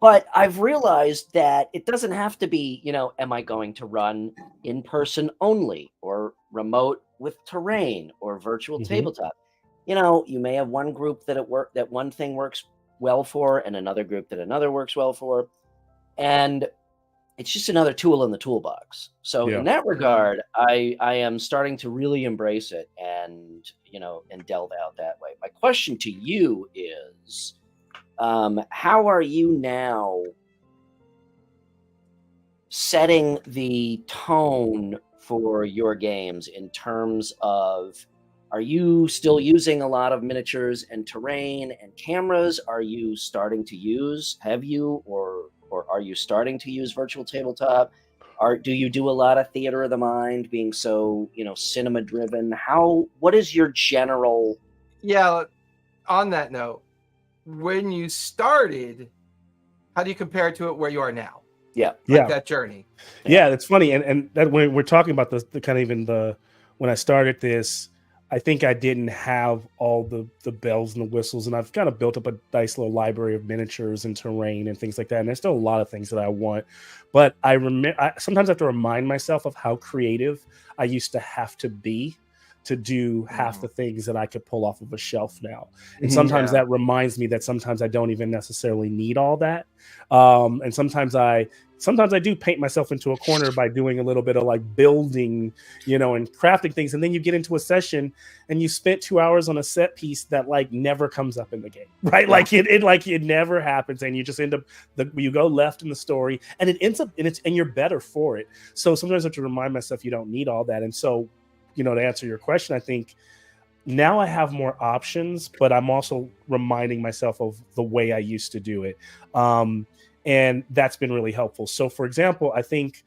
Speaker 1: But I've realized that it doesn't have to be, am I going to run in person only or remote with terrain or virtual tabletop? You may have one group that one thing works well for and another group that another works well for. And it's just another tool in the toolbox. So in that regard, I am starting to really embrace it and delve out that way. My question to you is, how are you now setting the tone for your games in terms of, are you still using a lot of miniatures and terrain and cameras? Are you starting to use, or are you starting to use virtual tabletop? Do you do a lot of theater of the mind, being so, cinema driven? What is your general?
Speaker 3: Yeah. On that note, when you started, how do you compare it to where you are now? That journey.
Speaker 2: Yeah, it's funny. And that when we're talking about the kind of even when I started this, I think I didn't have all the bells and the whistles, and I've kind of built up a nice little library of miniatures and terrain and things like that. And there's still a lot of things that I want, but I sometimes have to remind myself of how creative I used to have to be to do half the things that I could pull off of a shelf now. And sometimes that reminds me that sometimes I don't even necessarily need all that. And sometimes I do paint myself into a corner by doing a little bit of like building, and crafting things. And then you get into a session and you spent 2 hours on a set piece that like never comes up in the game, right? Yeah. Like it never happens. And you just end up, you go left in the story and it ends up, and you're better for it. So sometimes I have to remind myself you don't need all that. And so, to answer your question, I think now I have more options, but I'm also reminding myself of the way I used to do it. And that's been really helpful. So for example, I think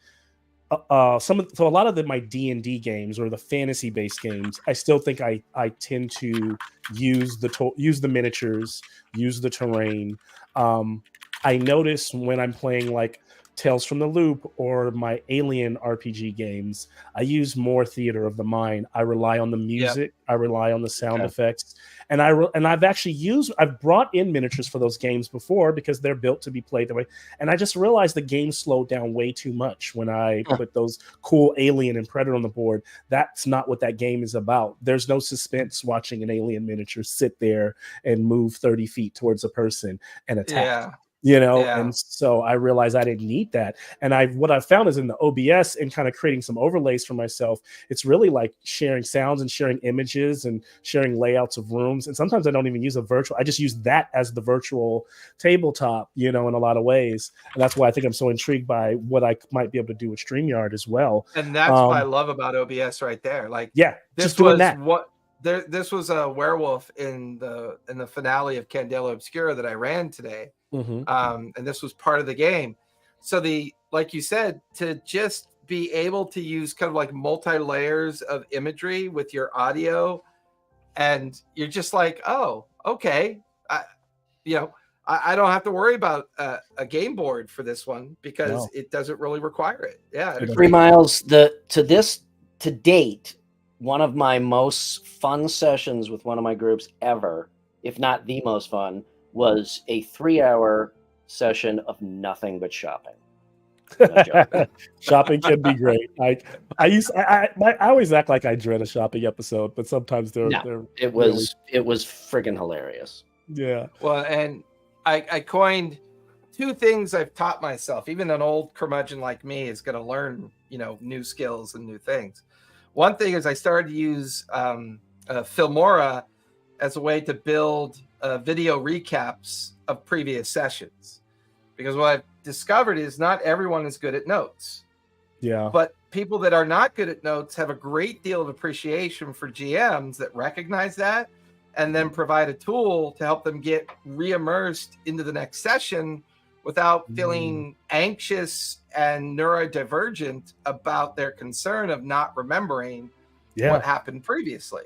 Speaker 2: a lot of my D&D games or the fantasy based games, I still think I tend to use the miniatures, use the terrain. I notice when I'm playing like Tales from the Loop or my Alien RPG games, I use more theater of the mind. I rely on the music. I rely on the sound effects. And I've brought in miniatures for those games before because they're built to be played that way. And I just realized the game slowed down way too much when I put those cool Alien and Predator on the board. That's not what that game is about. There's no suspense watching an alien miniature sit there and move 30 feet towards a person and attack. And so I realized I didn't need that. And what I found is in the OBS and kind of creating some overlays for myself, it's really like sharing sounds and sharing images and sharing layouts of rooms. And sometimes I don't even use I just use that as the virtual tabletop, in a lot of ways. And that's why I think I'm so intrigued by what I might be able to do with StreamYard as well.
Speaker 3: And that's what I love about OBS right there. Like,
Speaker 2: just doing that.
Speaker 3: This was a werewolf in the finale of Candela Obscura that I ran today. And this was part of the game. So like you said, to just be able to use kind of like multi-layers of imagery with your audio, and you're just like, oh, okay. I don't have to worry about a game board for this one because it doesn't really require it. Yeah.
Speaker 1: 3 Miles, to date, one of my most fun sessions with one of my groups ever, if not the most fun, was a 3-hour session of nothing but shopping. No
Speaker 2: shopping can be great. I always act like I dread a shopping episode, but sometimes
Speaker 1: it was friggin' hilarious.
Speaker 2: Yeah.
Speaker 3: Well, and I coined 2 things I've taught myself. Even an old curmudgeon like me is going to learn, new skills and new things. One thing is I started to use Filmora as a way to build video recaps of previous sessions, because what I've discovered is not everyone is good at notes.
Speaker 2: Yeah.
Speaker 3: But people that are not good at notes have a great deal of appreciation for GMs that recognize that and then provide a tool to help them get re-immersed into the next session without feeling anxious and neurodivergent about their concern of not remembering what happened previously.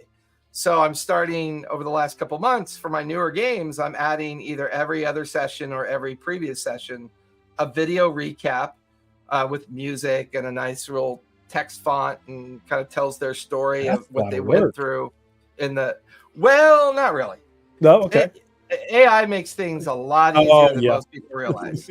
Speaker 3: So I'm starting over the last couple months for my newer games, I'm adding either every other session or every previous session a video recap with music and a nice little text font, and kind of tells their story of what they went through well, not really.
Speaker 2: No, okay.
Speaker 3: AI makes things a lot easier than most people realize.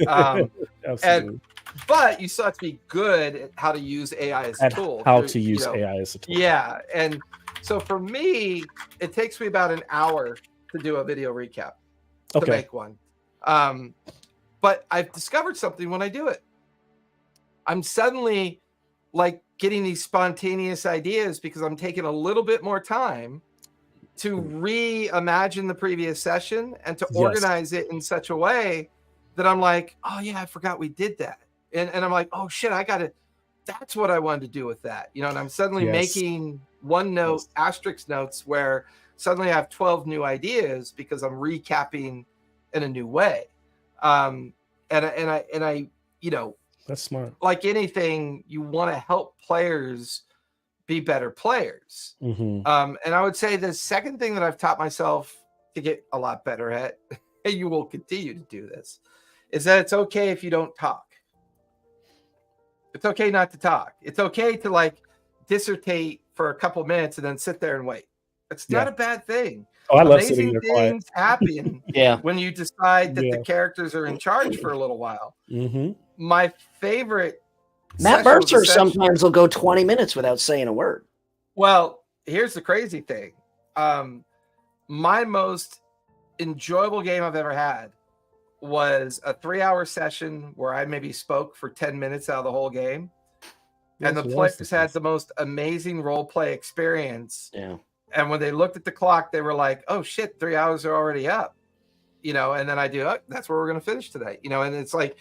Speaker 3: But you still have to be good at how to use AI as a tool.
Speaker 2: AI as a tool.
Speaker 3: Yeah. And so for me, it takes me about an hour to do a video recap, to make one. But I've discovered something when I do it. I'm suddenly like getting these spontaneous ideas because I'm taking a little bit more time to reimagine the previous session and to organize it in such a way that I'm like, oh yeah, I forgot we did that. And I'm like, oh shit, that's what I wanted to do with that. And I'm suddenly making OneNote asterisk notes where suddenly I have 12 new ideas because I'm recapping in a new way. And I
Speaker 2: that's smart.
Speaker 3: Like anything, you want to help players be better players. And I would say the second thing that I've taught myself to get a lot better at, and you will continue to do this, is that it's okay if you don't talk. It's okay not to talk. It's okay to like dissertate for a couple minutes and then sit there and wait. It's not a bad thing.
Speaker 2: Oh, I love sitting there quiet.
Speaker 3: Amazing things happen when you decide that the characters are in charge for a little while. My favorite
Speaker 1: Matt Mercer sometimes will go 20 minutes without saying a word.
Speaker 3: Well, here's the crazy thing. My most enjoyable game I've ever had was a 3-hour session where I maybe spoke for 10 minutes out of the whole game. And the players had the most amazing role play experience.
Speaker 1: Yeah.
Speaker 3: And when they looked at the clock, they were like, oh shit, 3 hours are already up. And then I do, that's where we're going to finish today. And it's like,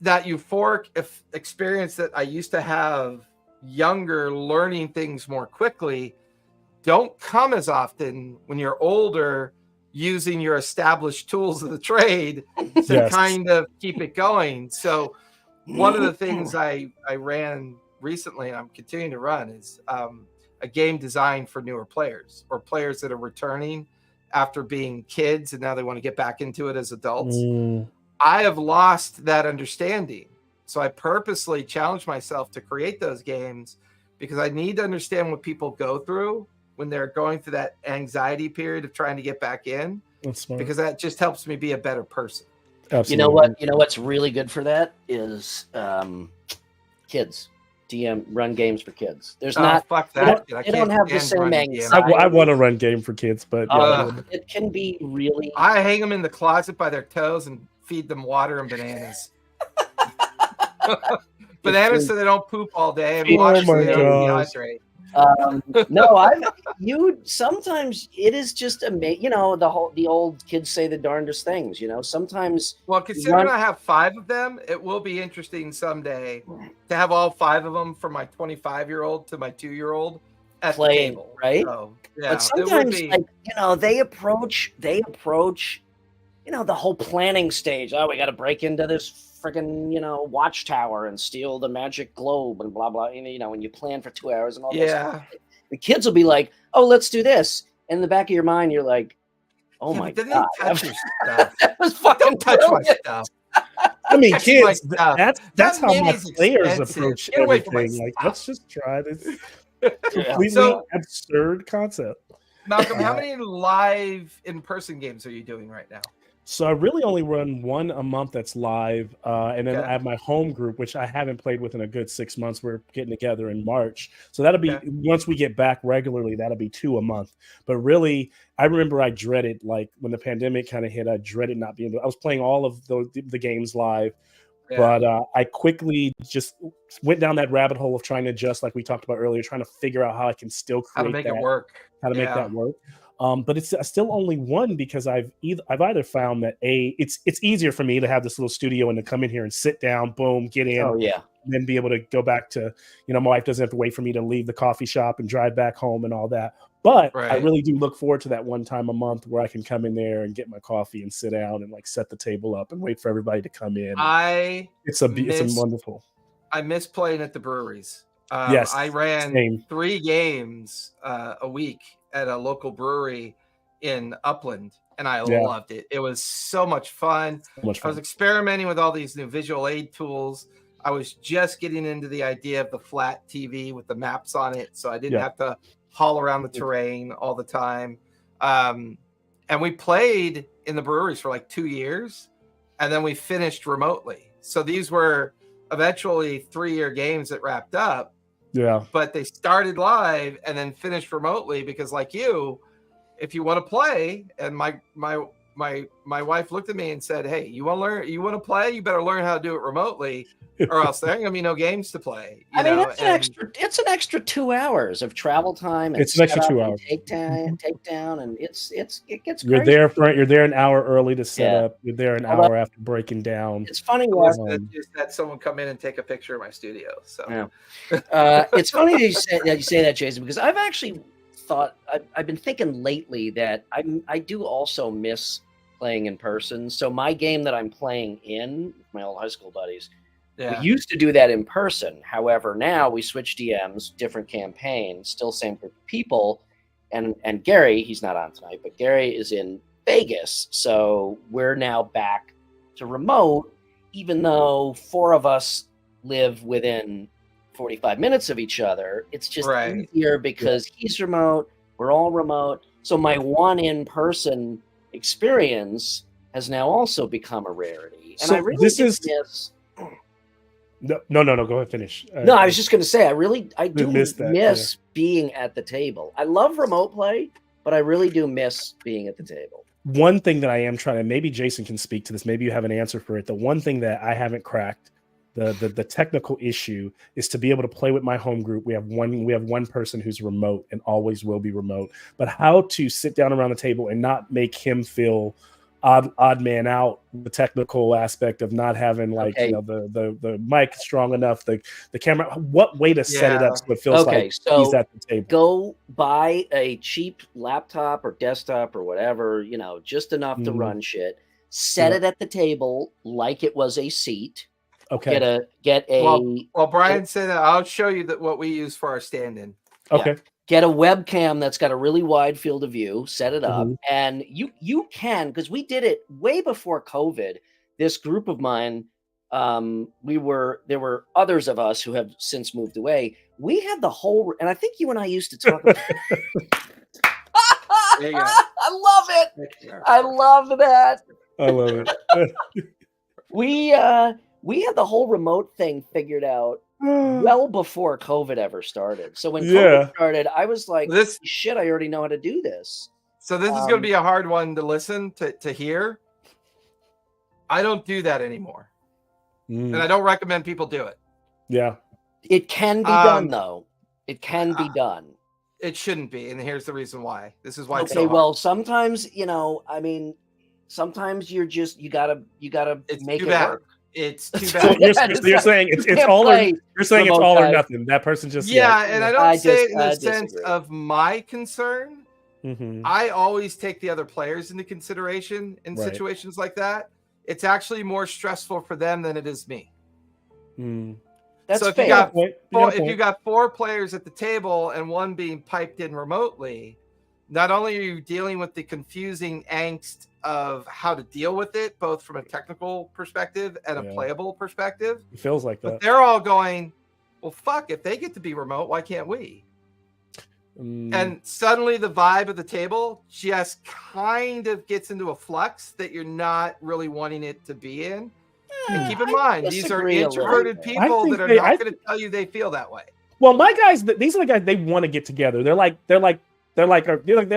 Speaker 3: that euphoric experience that I used to have younger, learning things more quickly, don't come as often when you're older, using your established tools of the trade to kind of keep it going. So one of the things I ran recently, and I'm continuing to run, is a game designed for newer players or players that are returning after being kids and now they want to get back into it as adults. I have lost that understanding. So I purposely challenged myself to create those games because I need to understand what people go through when they're going through that anxiety period of trying to get back in.
Speaker 2: That's smart.
Speaker 3: Because that just helps me be a better person.
Speaker 2: Absolutely.
Speaker 1: You know what? You know what's really good for that is kids. Run games for kids. There's not.
Speaker 3: Fuck that.
Speaker 1: They don't have the same anxiety.
Speaker 2: I want to run game for kids, but
Speaker 1: it can be really.
Speaker 3: I hang them in the closet by their toes and feed them water and bananas. Bananas so they don't poop all day and water so they don't dehydrate.
Speaker 1: Sometimes it is just amazing. You know, the old kids say the darndest things. You know, sometimes.
Speaker 3: Well, considering I have 5 of them, it will be interesting someday to have all 5 of them, from my 25-year-old to my 2-year-old at the table,
Speaker 1: right?
Speaker 3: So, yeah,
Speaker 1: but sometimes, they approach, you know, the whole planning stage. Oh, we got to break into this freaking, watchtower and steal the magic globe and blah blah. You know, when you plan for 2 hours and all that stuff. The kids will be like, "Oh, let's do this." And in the back of your mind, you're like, "Oh my god,
Speaker 3: touch your stuff.
Speaker 1: That was fucking
Speaker 3: touch my stuff."
Speaker 2: I mean, kids, that's how my players
Speaker 3: expensive.
Speaker 2: approach
Speaker 3: Get away from
Speaker 2: everything.
Speaker 3: my
Speaker 2: Like,
Speaker 3: stuff.
Speaker 2: let's just try this completely absurd concept.
Speaker 3: Malcolm, how many live in-person games are you doing right now?
Speaker 2: So I really only run one a month that's live, and then I have my home group, which I haven't played with in a good 6 months. We're getting together in March, so that'll be once we get back regularly. That'll be 2 a month. But really, I remember I dreaded, like when the pandemic kind of hit. I dreaded not being able. I was playing all of the games live, but I quickly just went down that rabbit hole of trying to adjust, like we talked about earlier, trying to figure out how I can still create
Speaker 3: how to make it work.
Speaker 2: How to make that work. But it's still only one because I've either found that it's easier for me to have this little studio and to come in here and sit down, boom, get in, and then be able to go back to, my wife doesn't have to wait for me to leave the coffee shop and drive back home and all that. But I really do look forward to that one time a month where I can come in there and get my coffee and sit down and like set the table up and wait for everybody to come in. It's wonderful.
Speaker 3: I miss playing at the breweries.
Speaker 2: Yes,
Speaker 3: I ran 3 games a week at a local brewery in Upland, and I loved it. It was so much fun. I was experimenting with all these new visual aid tools. I was just getting into the idea of the flat TV with the maps on it, so I didn't have to haul around the terrain all the time. And we played in the breweries for like 2 years, and then we finished remotely. So these were eventually 3-year games that wrapped up.
Speaker 2: Yeah,
Speaker 3: but they started live and then finished remotely because, like you, if you want to play, and my wife looked at me and said, "Hey, you want to learn? You want to play? You better learn how to do it remotely, or else there ain't gonna be no games to play."
Speaker 1: It's an extra 2 hours of travel time. And
Speaker 2: it's an extra 2 hours.
Speaker 1: Take down, and it gets crazy.
Speaker 2: You're there an hour early to set up. You're there an hour after breaking down.
Speaker 1: It's funny.
Speaker 3: Just had someone come in and take a picture of my studio. So
Speaker 1: it's funny that you say that, Jason, because I've actually thought I've been thinking lately that I do also miss playing in person. So my game that I'm playing in with my old high school buddies, we used to do that in person. However, now we switch DMs, different campaign, still same group of people. And Gary, he's not on tonight, but Gary is in Vegas. So we're now back to remote, even though 4 of us live within 45 minutes of each other. It's just easier because he's remote, we're all remote. So my one in-person experience has now also become a rarity. And I really miss...
Speaker 2: No, go ahead, finish.
Speaker 1: I was just going to say, I do miss being at the table. I love remote play, but I really do miss being at the table.
Speaker 2: One thing that I am trying to, maybe Jason can speak to this, maybe you have an answer for it. The one thing that I haven't cracked, the technical issue, is to be able to play with my home group. We have one person who's remote and always will be remote, but how to sit down around the table and not make him feel odd man out, the technical aspect of not having the mic strong enough, the camera, what way to set it up so it feels like he's at the table.
Speaker 1: Go buy a cheap laptop or desktop or whatever, just enough to run shit. Set it at the table like it was a seat.
Speaker 2: Okay.
Speaker 3: While Brian said that, I'll show you what we use for our stand-in.
Speaker 2: Okay.
Speaker 1: Yeah. Get a webcam that's got a really wide field of view, set it up, and you can, because we did it way before COVID. this group of mine, there were others of us who have since moved away. We had the whole, and I think you and I used to talk about.
Speaker 3: There you go.
Speaker 1: I love it. I love that.
Speaker 2: I love it.
Speaker 1: We had the whole remote thing figured out well before COVID ever started. So when COVID started, I was like, shit, I already know how to do this.
Speaker 3: So this is going to be a hard one to listen to hear. I don't do that anymore. And I don't recommend people do it.
Speaker 2: Yeah.
Speaker 1: It can be done, though. It can be done.
Speaker 3: It shouldn't be. And here's the reason why. This is why it's
Speaker 1: okay,
Speaker 3: so hard.
Speaker 1: well, sometimes, sometimes you gotta make it work.
Speaker 3: It's too bad.
Speaker 2: You're saying it's all or nothing. That person just
Speaker 3: and I don't say it in the sense of my concern.
Speaker 2: Mm-hmm.
Speaker 3: I always take the other players into consideration in situations like that. It's actually more stressful for them than it is me.
Speaker 1: That's
Speaker 3: so if
Speaker 1: fair.
Speaker 3: if you got 4 players at the table and one being piped in remotely, not only are you dealing with the confusing angst of how to deal with it, both from a technical perspective and a playable perspective.
Speaker 2: It feels like that.
Speaker 3: But they're all going, well, fuck, if they get to be remote, why can't we? And suddenly the vibe of the table just kind of gets into a flux that you're not really wanting it to be in. And keep in mind, these are introverted people that are not going to tell you they feel that way.
Speaker 2: Well, my guys, these are the guys, they want to get together. They're the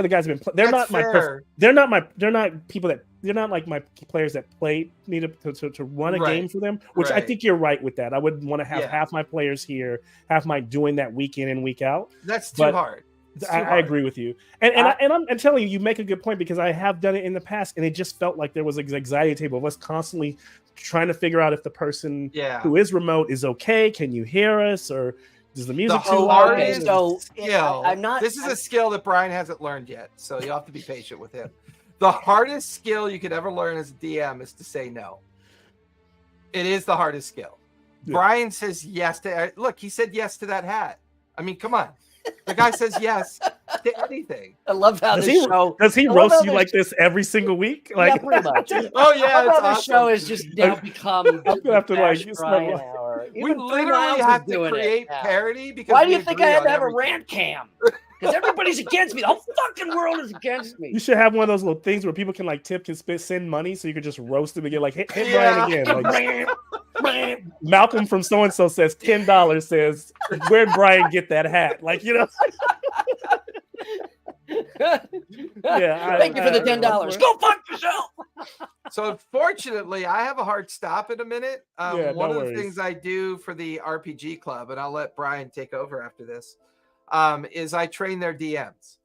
Speaker 2: guys who've been. They're not like my players that need to run a game for them. Which I think you're right with that. I would want to have half my players here, half my doing that week in and week out.
Speaker 3: That's too hard.
Speaker 2: I agree with you, and I'm telling you, you make a good point because I have done it in the past, and it just felt like there was an anxiety table of us constantly trying to figure out if the person who is remote is okay. Can you hear us, or is the music too loud?
Speaker 3: This is a skill that Brian hasn't learned yet, so you have to be patient with him. The hardest skill you could ever learn as a DM is to say no. It is the hardest skill. Yeah. Brian says yes to. Look, he said yes to that hat. I mean, come on. The guy says yes to anything.
Speaker 1: I love how
Speaker 2: does he roast you like this every single week? Like,
Speaker 1: yeah, pretty much.
Speaker 3: Oh yeah,
Speaker 1: it's awesome. The show has just now become.
Speaker 2: I'm gonna have to
Speaker 3: we literally have to create parody because.
Speaker 1: Why do you think I had to have a rant cam? Because everybody's against me. The whole fucking world is against me.
Speaker 2: You should have one of those little things where people can like send money, so you could just roast them and get like hit Brian again. Like, Malcolm from so and so says $10. Says, where'd Brian get that hat? Like, you know.
Speaker 1: Thank you for the $10. Go fuck yourself.
Speaker 3: So unfortunately, I have a hard stop in a minute. One of the things I do for the RPG club, and I'll let Brian take over after this. Is I train their DMs.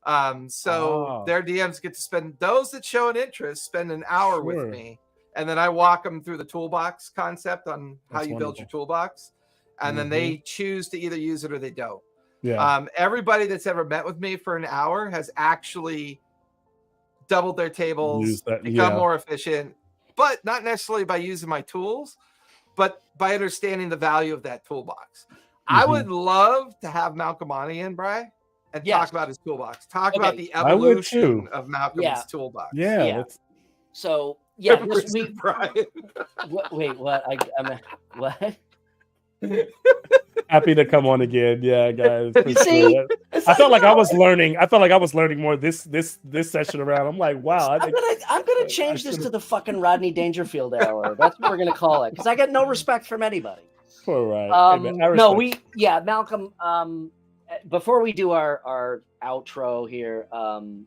Speaker 3: Their DMs get to spend, those that show an interest, spend an hour with me. And then I walk them through the toolbox concept on how you build your toolbox. And then they choose to either use it or they don't.
Speaker 2: Yeah.
Speaker 3: Everybody that's ever met with me for an hour has actually doubled their tables, become more efficient, but not necessarily by using my tools, but by understanding the value of that toolbox. I would love to have Malcolm on again, Bri, and talk about his toolbox. Talk about the evolution of Malcolm's toolbox.
Speaker 2: Yeah.
Speaker 1: So this week, Brian. Wait, what? What?
Speaker 2: Happy to come on again. Yeah, guys.
Speaker 1: See,
Speaker 2: I felt like I was learning. I felt like I was learning more this session around. I'm like, wow.
Speaker 1: I'm gonna change this to the fucking Rodney Dangerfield hour. That's what we're gonna call it because I get no respect from anybody.
Speaker 2: All right.
Speaker 1: Malcolm. Before we do our outro here,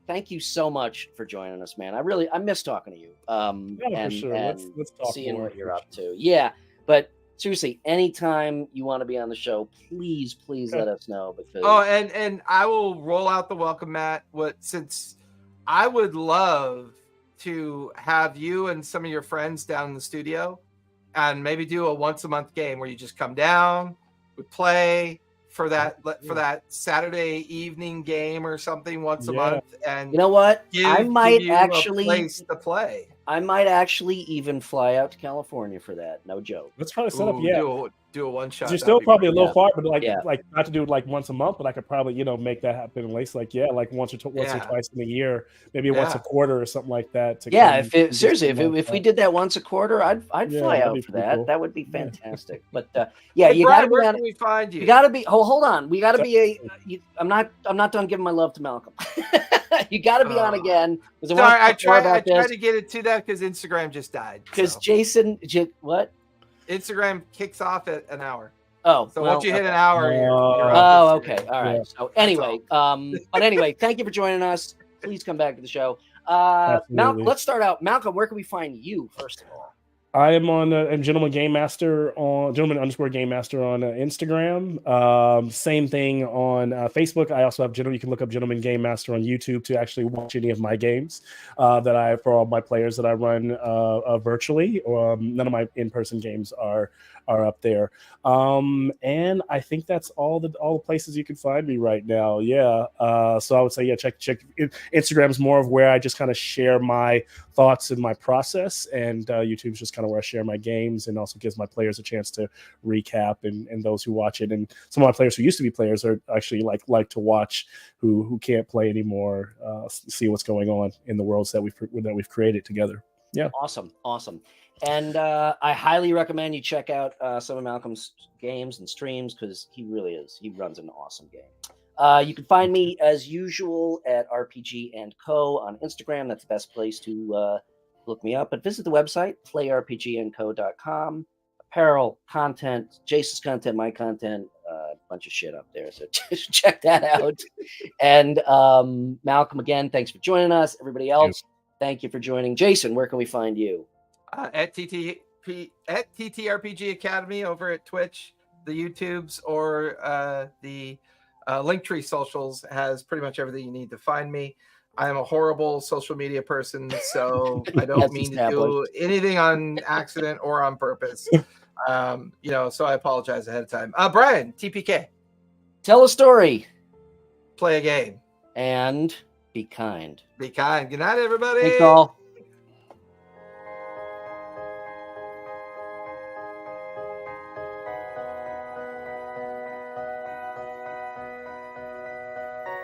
Speaker 1: thank you so much for joining us, man. I miss talking to you.
Speaker 2: For sure. Let's talk
Speaker 1: seeing
Speaker 2: more.
Speaker 1: What you're up to. Yeah, but seriously, anytime you want to be on the show, please let us know. Because
Speaker 3: and I will roll out the welcome mat. Since I would love to have you and some of your friends down in the studio, and maybe do a once a month game where you just come down, we play for that Saturday evening game or something once a month. And
Speaker 1: you know what? I might actually
Speaker 3: place to play.
Speaker 1: I might actually even fly out to California for that. No joke.
Speaker 2: Let's probably set up. Yeah.
Speaker 3: do a one shot.
Speaker 2: You're still probably a little far, but like not to do it like once a month, but I could probably make that happen at least like once or twice in a year, maybe once a quarter or something like that.
Speaker 1: If we did that once a quarter, I'd fly out for that. Cool. That would be fantastic. But you
Speaker 3: got to be. Where can we find you?
Speaker 1: You got to be. Hold on. We got to be I'm not done giving my love to Malcolm. You got to be on again.
Speaker 3: I tried to get it to that because Instagram just died.
Speaker 1: Because Jason, what?
Speaker 3: Instagram kicks off at an hour.
Speaker 1: Oh,
Speaker 3: so once you hit an hour, you're
Speaker 1: okay, all right. So anyway, thank you for joining us. Please come back to the show. Malcolm, let's start out. Malcolm, where can we find you first of all?
Speaker 2: I am on Gentleman Gamemaster on Gentleman_Gamemaster on Instagram. Same thing on Facebook. I also have you can look up Gentleman Gamemaster on YouTube to actually watch any of my games for all my players that I run virtually. None of my in-person games are up there. And I think that's all the places you can find me right now. Yeah. So I would say, check. Instagram's more of where I just kind of share my thoughts and my process, and YouTube's just kind of where I share my games and also gives my players a chance to recap and those who watch it. And some of my players who used to be players are actually like to watch who can't play anymore, see what's going on in the worlds that we've created together. Yeah.
Speaker 1: Awesome. And I highly recommend you check out some of Malcolm's games and streams because he runs an awesome game. You can find me as usual at RPG and Co on Instagram. That's the best place to look me up. But visit the website, playrpgandco.com. Apparel, content, Jason's content, my content, a bunch of shit up there. So just check that out. And Malcolm, again, thanks for joining us. Everybody else, thank you for joining. Jason, where can we find you?
Speaker 3: At TTRPG Academy over at Twitch, the YouTubes, or the Linktree socials has pretty much everything you need to find me. I am a horrible social media person, so I don't mean to do anything on accident or on purpose. So I apologize ahead of time. Brian, TPK.
Speaker 1: Tell a story.
Speaker 3: Play a game.
Speaker 1: And be kind.
Speaker 3: Be kind. Good night, everybody.
Speaker 1: Thanks all.